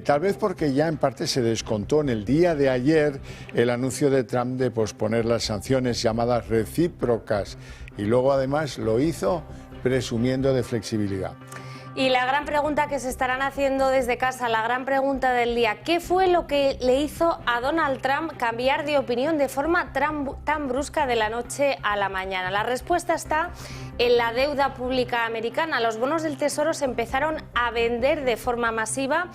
Tal vez porque ya en parte se descontó en el día de ayer el anuncio de Trump de posponer las sanciones llamadas recíprocas, y luego además lo hizo presumiendo de flexibilidad. Y la gran pregunta que se estarán haciendo desde casa, la gran pregunta del día, ¿qué fue lo que le hizo a Donald Trump cambiar de opinión de forma tan brusca de la noche a la mañana? La respuesta está en la deuda pública americana. Los bonos del Tesoro se empezaron a vender de forma masiva,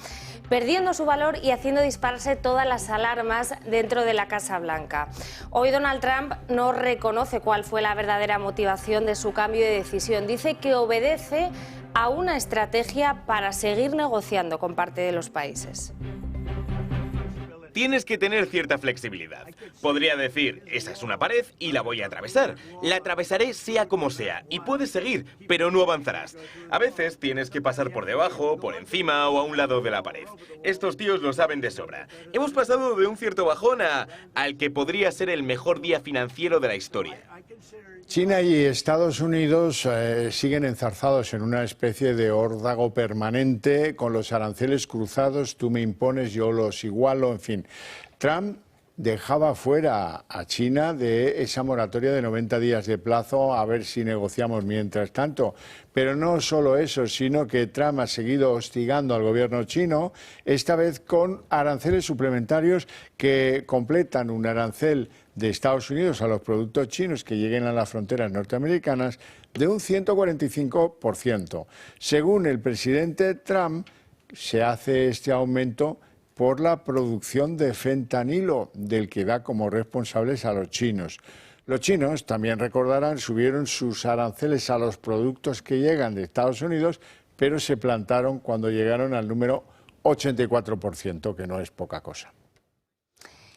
perdiendo su valor y haciendo dispararse todas las alarmas dentro de la Casa Blanca. Hoy Donald Trump no reconoce cuál fue la verdadera motivación de su cambio de decisión. Dice que obedece a una estrategia para seguir negociando con parte de los países. Tienes que tener cierta flexibilidad. Podría decir, esa es una pared y la voy a atravesar. La atravesaré sea como sea y puedes seguir, pero no avanzarás. A veces tienes que pasar por debajo, por encima o a un lado de la pared. Estos tíos lo saben de sobra. Hemos pasado de un cierto bajón al que podría ser el mejor día financiero de la historia. China y Estados Unidos siguen enzarzados en una especie de órdago permanente con los aranceles cruzados, tú me impones, yo los igualo, en fin. Trump dejaba fuera a China de esa moratoria de 90 días de plazo a ver si negociamos mientras tanto. Pero no solo eso, sino que Trump ha seguido hostigando al gobierno chino, esta vez con aranceles suplementarios que completan un arancel de Estados Unidos a los productos chinos que lleguen a las fronteras norteamericanas de un 145%. Según el presidente Trump, se hace este aumento por la producción de fentanilo, del que da como responsables a los chinos. Los chinos, también recordarán, subieron sus aranceles a los productos que llegan de Estados Unidos, pero se plantaron cuando llegaron al número 84%, que no es poca cosa.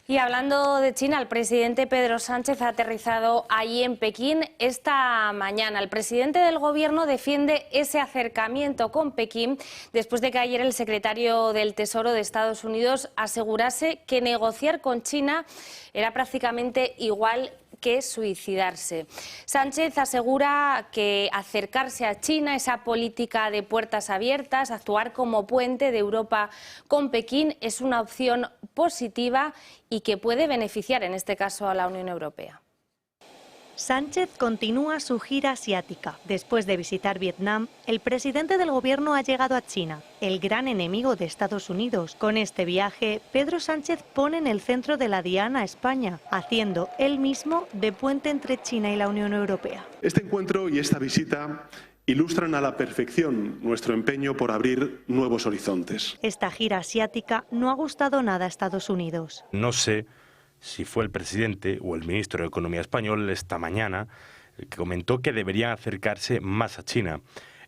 Y hablando de China, el presidente Pedro Sánchez ha aterrizado allí en Pekín esta mañana. El presidente del gobierno defiende ese acercamiento con Pekín después de que ayer el secretario del Tesoro de Estados Unidos asegurase que negociar con China era prácticamente igual que suicidarse. Sánchez asegura que acercarse a China, esa política de puertas abiertas, actuar como puente de Europa con Pekín, es una opción positiva y que puede beneficiar, en este caso, a la Unión Europea. Sánchez continúa su gira asiática. Después de visitar Vietnam, el presidente del gobierno ha llegado a China, el gran enemigo de Estados Unidos. Con este viaje, Pedro Sánchez pone en el centro de la diana a España, haciendo él mismo de puente entre China y la Unión Europea. Este encuentro y esta visita ilustran a la perfección nuestro empeño por abrir nuevos horizontes. Esta gira asiática no ha gustado nada a Estados Unidos. No sé si fue el presidente o el ministro de Economía español esta mañana que comentó que deberían acercarse más a China.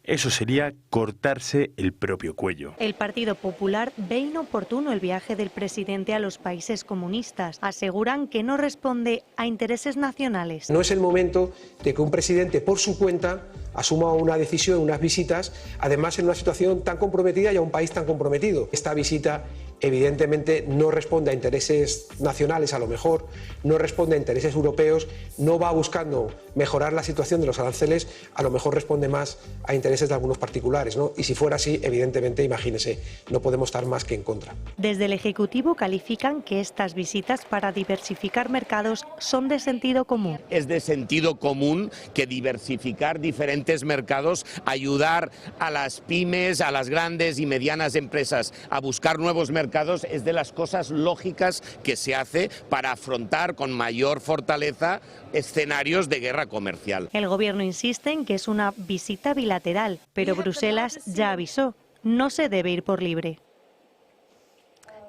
Eso sería cortarse el propio cuello. El Partido Popular ve inoportuno el viaje del presidente a los países comunistas. Aseguran que no responde a intereses nacionales. No es el momento de que un presidente por su cuenta asuma una decisión, unas visitas, además en una situación tan comprometida y a un país tan comprometido. Esta visita evidentemente no responde a intereses nacionales, a lo mejor no responde a intereses europeos, no va buscando mejorar la situación de los aranceles, a lo mejor responde más a intereses de algunos particulares, ¿no? Y si fuera así, evidentemente, imagínese, no podemos estar más que en contra. Desde el Ejecutivo califican que estas visitas para diversificar mercados son de sentido común. Es de sentido común que diversificar diferentes mercados, ayudar a las pymes, a las grandes y medianas empresas a buscar nuevos mercados, es de las cosas lógicas que se hace para afrontar con mayor fortaleza escenarios de guerra comercial. El gobierno insiste en que es una visita bilateral, pero Bruselas ya avisó, no se debe ir por libre.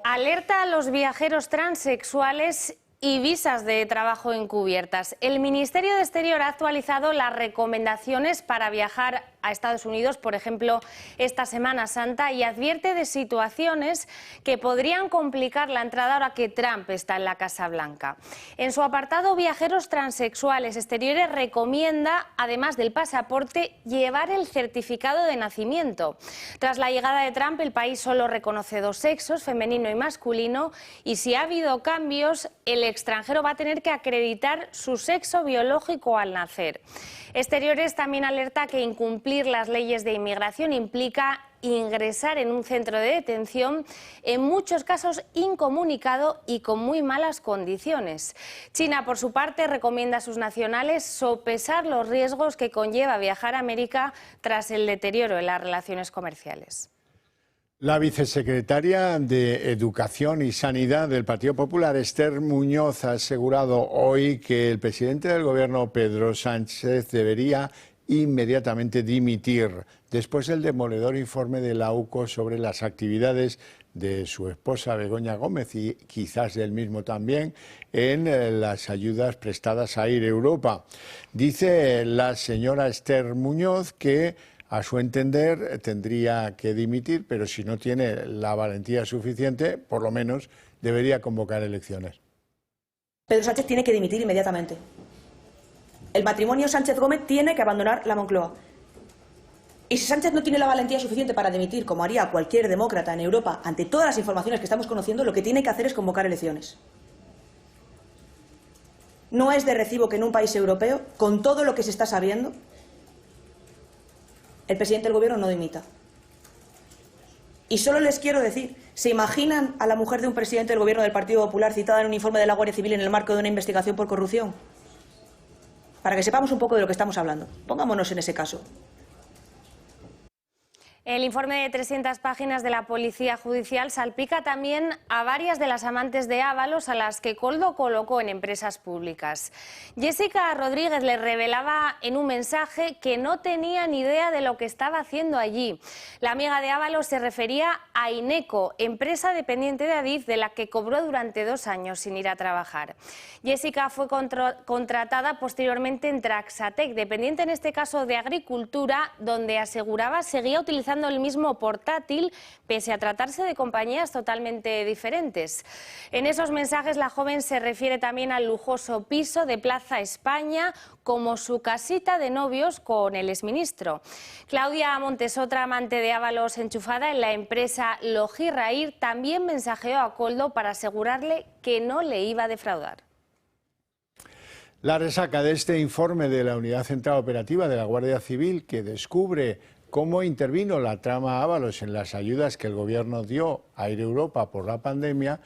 Alerta a los viajeros transexuales y visas de trabajo encubiertas. El Ministerio de Exterior ha actualizado las recomendaciones para viajar a Estados Unidos, por ejemplo, esta Semana Santa, y advierte de situaciones que podrían complicar la entrada ahora que Trump está en la Casa Blanca. En su apartado Viajeros transexuales exteriores recomienda, además del pasaporte, llevar el certificado de nacimiento. Tras la llegada de Trump, el país solo reconoce dos sexos, femenino y masculino, y si ha habido cambios, el extranjero va a tener que acreditar su sexo biológico al nacer. Exteriores también alerta que incumplir las leyes de inmigración implica ingresar en un centro de detención, en muchos casos incomunicado y con muy malas condiciones. China, por su parte, recomienda a sus nacionales sopesar los riesgos que conlleva viajar a América tras el deterioro en las relaciones comerciales. La vicesecretaria de Educación y Sanidad del Partido Popular, Esther Muñoz, ha asegurado hoy que el presidente del Gobierno, Pedro Sánchez, debería inmediatamente dimitir después del demoledor informe de la UCO sobre las actividades de su esposa Begoña Gómez y quizás del mismo también en las ayudas prestadas a Air Europa. Dice la señora Esther Muñoz que a su entender tendría que dimitir, pero si no tiene la valentía suficiente, por lo menos debería convocar elecciones. Pedro Sánchez tiene que dimitir inmediatamente. El matrimonio Sánchez-Gómez tiene que abandonar la Moncloa. Y si Sánchez no tiene la valentía suficiente para dimitir, como haría cualquier demócrata en Europa, ante todas las informaciones que estamos conociendo, lo que tiene que hacer es convocar elecciones. No es de recibo que en un país europeo, con todo lo que se está sabiendo, el presidente del gobierno no dimita. Y solo les quiero decir, ¿se imaginan a la mujer de un presidente del gobierno del Partido Popular citada en un informe de la Guardia Civil en el marco de una investigación por corrupción? Para que sepamos un poco de lo que estamos hablando. Pongámonos en ese caso. El informe de 300 páginas de la Policía Judicial salpica también a varias de las amantes de Ábalos a las que Koldo colocó en empresas públicas. Jessica Rodríguez le revelaba en un mensaje que no tenía ni idea de lo que estaba haciendo allí. La amiga de Ábalos se refería a Ineco, empresa dependiente de Adif, de la que cobró durante 2 años sin ir a trabajar. Jessica fue contratada posteriormente en Traxatec, dependiente en este caso de Agricultura, donde aseguraba seguía utilizando el mismo portátil, pese a tratarse de compañías totalmente diferentes. En esos mensajes la joven se refiere también al lujoso piso de Plaza España como su casita de novios con el exministro. Claudia Montes, otra amante de Ábalos enchufada en la empresa Logirraír, también mensajeó a Koldo para asegurarle que no le iba a defraudar. La resaca de este informe de la Unidad Central Operativa de la Guardia Civil, que descubre cómo intervino la trama Ábalos en las ayudas que el Gobierno dio a Air Europa por la pandemia,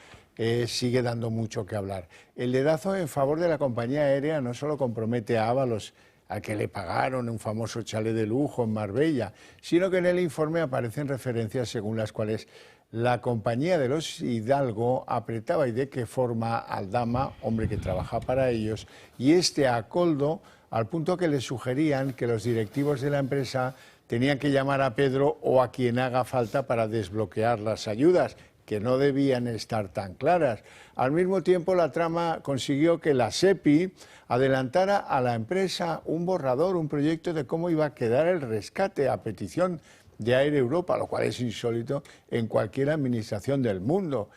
sigue dando mucho que hablar. El dedazo en favor de la compañía aérea no solo compromete a Ábalos, a que le pagaron un famoso chalet de lujo en Marbella, sino que en el informe aparecen referencias según las cuales la compañía de los Hidalgo apretaba y de qué forma al Dama, hombre que trabaja para ellos, y a Koldo, al punto que le sugerían que los directivos de la empresa tenían que llamar a Pedro o a quien haga falta para desbloquear las ayudas, que no debían estar tan claras. Al mismo tiempo, la trama consiguió que la SEPI adelantara a la empresa un borrador, un proyecto de cómo iba a quedar el rescate a petición de Air Europa, lo cual es insólito en cualquier administración del mundo.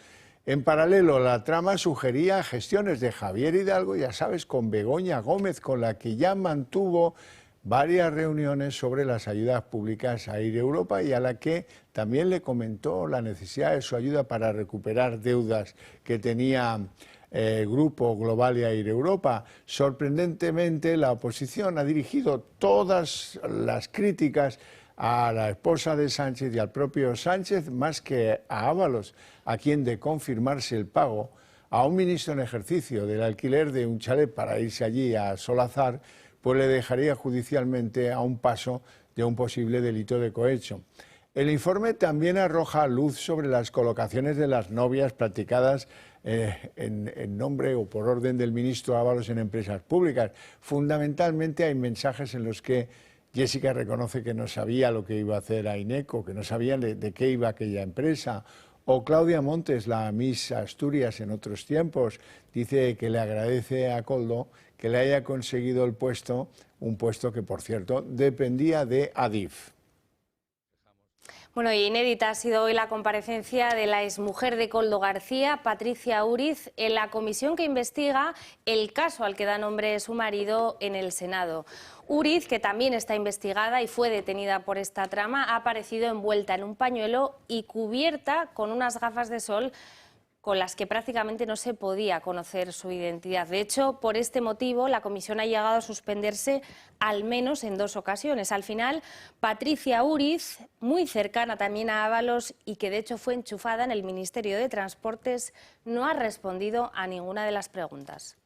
En paralelo, la trama sugería gestiones de Javier Hidalgo, ya sabes, con Begoña Gómez, con la que ya mantuvo varias reuniones sobre las ayudas públicas a Air Europa y a la que también le comentó la necesidad de su ayuda para recuperar deudas que tenía Grupo Global y Air Europa. Sorprendentemente, la oposición ha dirigido todas las críticas a la esposa de Sánchez y al propio Sánchez, más que a Ábalos, a quien, de confirmarse el pago a un ministro en ejercicio del alquiler de un chalet para irse allí a solazar, pues le dejaría judicialmente a un paso de un posible delito de cohecho. El informe también arroja luz sobre las colocaciones de las novias practicadas en nombre o por orden del ministro Ábalos en empresas públicas. Fundamentalmente hay mensajes en los que Jessica reconoce que no sabía lo que iba a hacer a Ineco, que no sabía de qué iba aquella empresa, O Claudia Montes, la Miss Asturias en otros tiempos, dice que le agradece a Koldo que le haya conseguido el puesto, un puesto que, por cierto, dependía de Adif. Bueno, y inédita ha sido hoy la comparecencia de la exmujer de Koldo García, Patricia Úriz, en la comisión que investiga el caso al que da nombre su marido en el Senado. Úriz, que también está investigada y fue detenida por esta trama, ha aparecido envuelta en un pañuelo y cubierta con unas gafas de sol con las que prácticamente no se podía conocer su identidad. De hecho, por este motivo, la comisión ha llegado a suspenderse al menos en 2 ocasiones. Al final, Patricia Úriz, muy cercana también a Ábalos y que de hecho fue enchufada en el Ministerio de Transportes, no ha respondido a ninguna de las preguntas.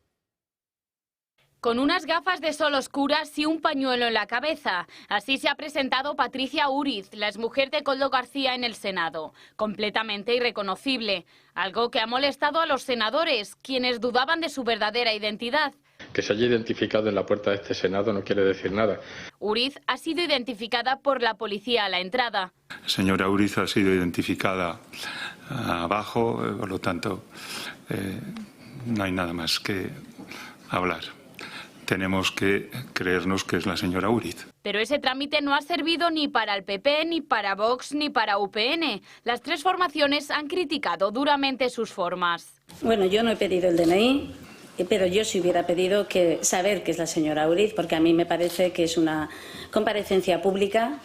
Con unas gafas de sol oscuras y un pañuelo en la cabeza. Así se ha presentado Patricia Úriz, la exmujer de Koldo García en el Senado. Completamente irreconocible. Algo que ha molestado a los senadores, quienes dudaban de su verdadera identidad. Que se haya identificado en la puerta de este Senado no quiere decir nada. Úriz ha sido identificada por la policía a la entrada. La señora Úriz ha sido identificada abajo, por lo tanto, no hay nada más que hablar. Tenemos que creernos que es la señora Úriz. Pero ese trámite no ha servido ni para el PP, ni para Vox, ni para UPN. Las 3 formaciones han criticado duramente sus formas. Bueno, yo no he pedido el DNI, pero yo sí hubiera pedido saber que es la señora Úriz, porque a mí me parece que es una comparecencia pública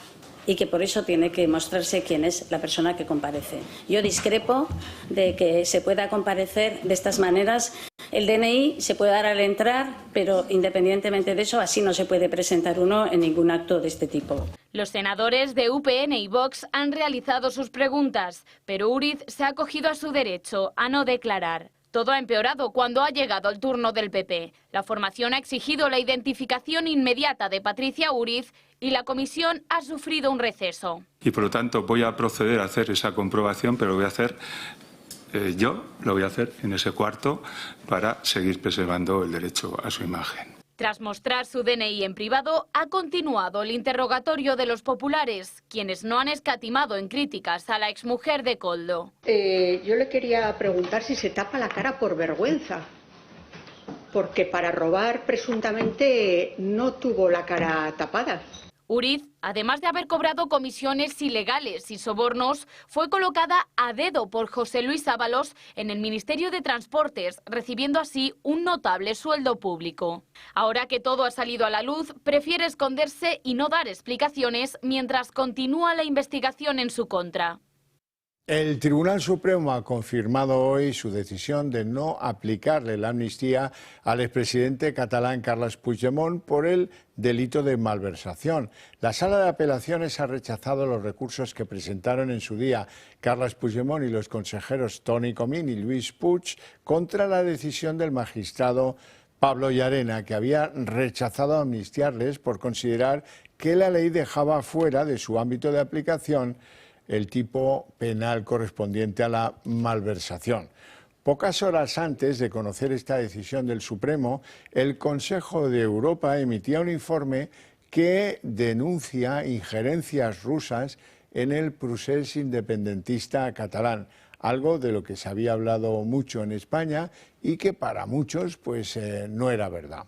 y que por eso tiene que mostrarse quién es la persona que comparece. Yo discrepo de que se pueda comparecer de estas maneras. El DNI se puede dar al entrar, pero independientemente de eso, así no se puede presentar uno en ningún acto de este tipo. Los senadores de UPN y Vox han realizado sus preguntas, pero Úriz se ha acogido a su derecho a no declarar. Todo ha empeorado cuando ha llegado el turno del PP. La formación ha exigido la identificación inmediata de Patricia Úriz y la comisión ha sufrido un receso. Y por lo tanto voy a proceder a hacer esa comprobación, pero lo voy a hacer en ese cuarto para seguir preservando el derecho a su imagen. Tras mostrar su DNI en privado, ha continuado el interrogatorio de los populares, quienes no han escatimado en críticas a la exmujer de Koldo. Yo le quería preguntar si se tapa la cara por vergüenza, porque para robar presuntamente no tuvo la cara tapada. Úriz, además de haber cobrado comisiones ilegales y sobornos, fue colocada a dedo por José Luis Ábalos en el Ministerio de Transportes, recibiendo así un notable sueldo público. Ahora que todo ha salido a la luz, prefiere esconderse y no dar explicaciones mientras continúa la investigación en su contra. El Tribunal Supremo ha confirmado hoy su decisión de no aplicarle la amnistía al expresidente catalán Carles Puigdemont por el delito de malversación. La Sala de Apelaciones ha rechazado los recursos que presentaron en su día Carles Puigdemont y los consejeros Toni Comín y Lluís Puig contra la decisión del magistrado Pablo Llarena, que había rechazado amnistiarles por considerar que la ley dejaba fuera de su ámbito de aplicación el tipo penal correspondiente a la malversación. Pocas horas antes de conocer esta decisión del Supremo, el Consejo de Europa emitía un informe que denuncia injerencias rusas en el procés independentista catalán, algo de lo que se había hablado mucho en España y que para muchos no era verdad.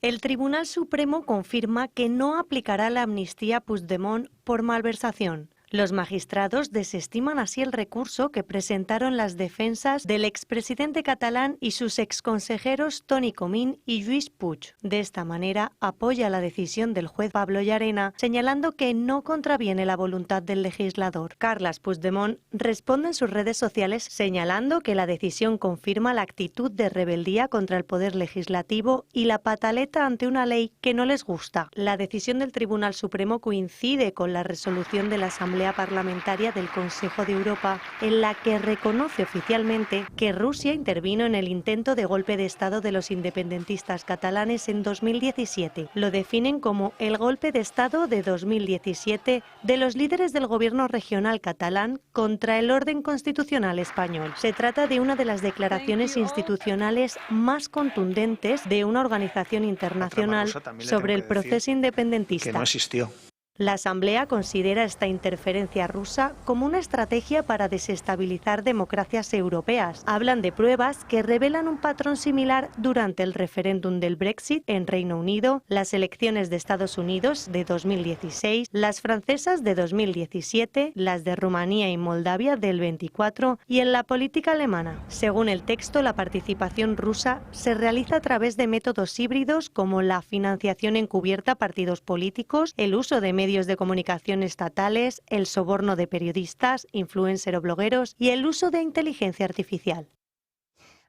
El Tribunal Supremo confirma que no aplicará la amnistía a Puigdemont por malversación. Los magistrados desestiman así el recurso que presentaron las defensas del expresidente catalán y sus exconsejeros Toni Comín y Lluís Puig. De esta manera, apoya la decisión del juez Pablo Llarena, señalando que no contraviene la voluntad del legislador. Carles Puigdemont responde en sus redes sociales señalando que la decisión confirma la actitud de rebeldía contra el poder legislativo y la pataleta ante una ley que no les gusta. La decisión del Tribunal Supremo coincide con la resolución de la Asamblea Parlamentaria del Consejo de Europa, en la que reconoce oficialmente que Rusia intervino en el intento de golpe de Estado de los independentistas catalanes en 2017. Lo definen como el golpe de Estado de 2017 de los líderes del gobierno regional catalán contra el orden constitucional español. Se trata de una de las declaraciones institucionales más contundentes de una organización internacional sobre el proceso independentista. Que no existió. La Asamblea considera esta interferencia rusa como una estrategia para desestabilizar democracias europeas. Hablan de pruebas que revelan un patrón similar durante el referéndum del Brexit en Reino Unido, las elecciones de Estados Unidos de 2016, las francesas de 2017, las de Rumanía y Moldavia del 24 y en la política alemana. Según el texto, la participación rusa se realiza a través de métodos híbridos como la financiación encubierta a partidos políticos, el uso de medios de comunicación estatales, el soborno de periodistas, influencer o blogueros y el uso de inteligencia artificial.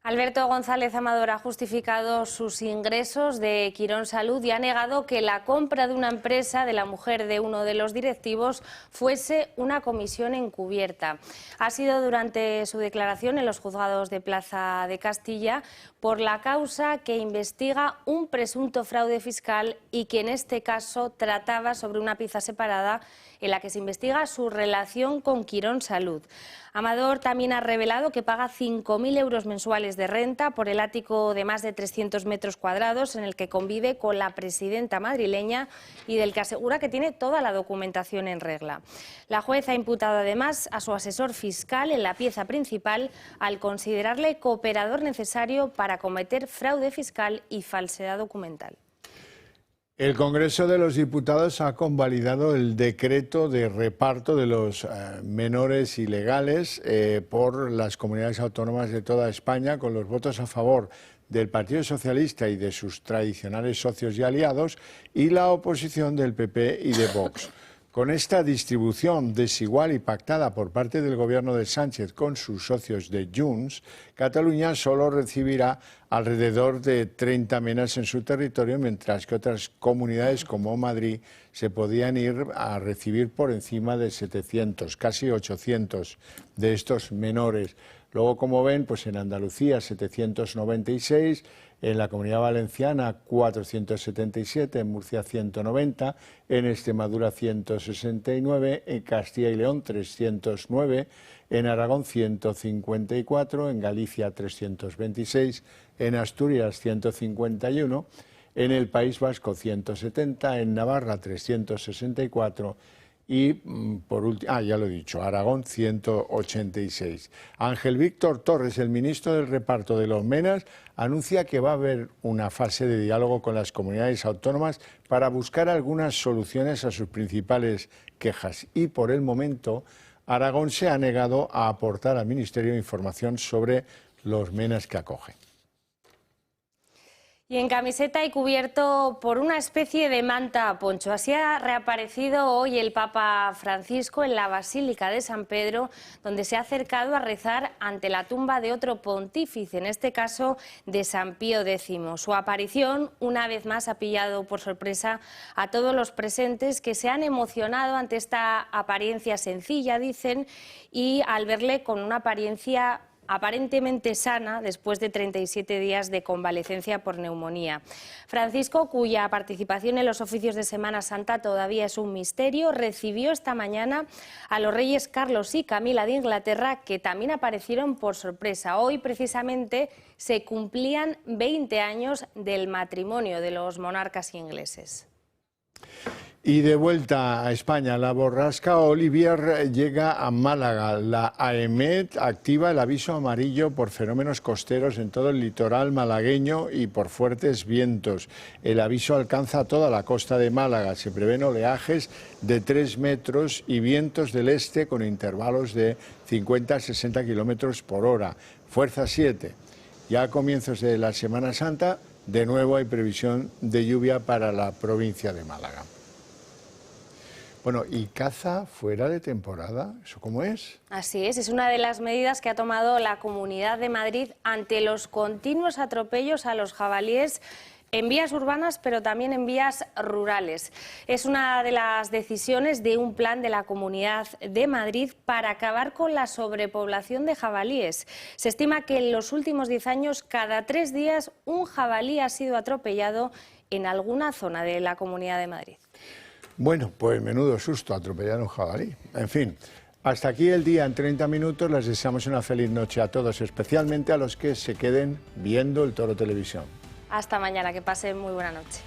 Alberto González Amador ha justificado sus ingresos de Quirón Salud y ha negado que la compra de una empresa de la mujer de uno de los directivos fuese una comisión encubierta. Ha sido durante su declaración en los juzgados de Plaza de Castilla por la causa que investiga un presunto fraude fiscal y que en este caso trataba sobre una pieza separada en la que se investiga su relación con Quirón Salud. Amador también ha revelado que paga 5.000 euros mensuales de renta por el ático de más de 300 metros cuadrados en el que convive con la presidenta madrileña y del que asegura que tiene toda la documentación en regla. La juez ha imputado además a su asesor fiscal en la pieza principal al considerarle cooperador necesario para cometer fraude fiscal y falsedad documental. El Congreso de los Diputados ha convalidado el decreto de reparto de los menores ilegales por las comunidades autónomas de toda España, con los votos a favor del Partido Socialista y de sus tradicionales socios y aliados, y la oposición del PP y de Vox. Con esta distribución desigual y pactada por parte del gobierno de Sánchez con sus socios de Junts, Cataluña solo recibirá alrededor de 30 menas en su territorio, mientras que otras comunidades como Madrid se podían ir a recibir por encima de 700, casi 800 de estos menores. Luego, como ven, pues en Andalucía 796, en la Comunidad Valenciana 477, en Murcia 190, en Extremadura 169, en Castilla y León 309, en Aragón 154, en Galicia 326, en Asturias 151, en el País Vasco 170, en Navarra 364 y por último, ya lo he dicho, Aragón 186. Ángel Víctor Torres, el ministro del reparto de los MENAS, anuncia que va a haber una fase de diálogo con las comunidades autónomas para buscar algunas soluciones a sus principales quejas y por el momento Aragón se ha negado a aportar al Ministerio información sobre los MENAS que acoge. Y en camiseta y cubierto por una especie de manta poncho. Así ha reaparecido hoy el Papa Francisco en la Basílica de San Pedro, donde se ha acercado a rezar ante la tumba de otro pontífice, en este caso de San Pío X. Su aparición, una vez más, ha pillado por sorpresa a todos los presentes, que se han emocionado ante esta apariencia sencilla, dicen, y al verle con una apariencia aparentemente sana después de 37 días de convalecencia por neumonía. Francisco, cuya participación en los oficios de Semana Santa todavía es un misterio, recibió esta mañana a los reyes Carlos y Camila de Inglaterra, que también aparecieron por sorpresa. Hoy, precisamente, se cumplían 20 años del matrimonio de los monarcas ingleses. Y de vuelta a España, la borrasca Olivier llega a Málaga. La AEMET activa el aviso amarillo por fenómenos costeros en todo el litoral malagueño y por fuertes vientos. El aviso alcanza toda la costa de Málaga. Se prevén oleajes de 3 metros y vientos del este con intervalos de 50 a 60 kilómetros por hora. Fuerza 7. Ya a comienzos de la Semana Santa, de nuevo hay previsión de lluvia para la provincia de Málaga. Bueno, ¿y caza fuera de temporada? ¿Eso cómo es? Así es una de las medidas que ha tomado la Comunidad de Madrid ante los continuos atropellos a los jabalíes en vías urbanas, pero también en vías rurales. Es una de las decisiones de un plan de la Comunidad de Madrid para acabar con la sobrepoblación de jabalíes. Se estima que en los últimos 10 años, cada 3 días, un jabalí ha sido atropellado en alguna zona de la Comunidad de Madrid. Bueno, pues menudo susto, atropellar un jabalí. En fin, hasta aquí el día en 30 minutos. Les deseamos una feliz noche a todos, especialmente a los que se queden viendo el Toro Televisión. Hasta mañana, que pasen muy buena noche.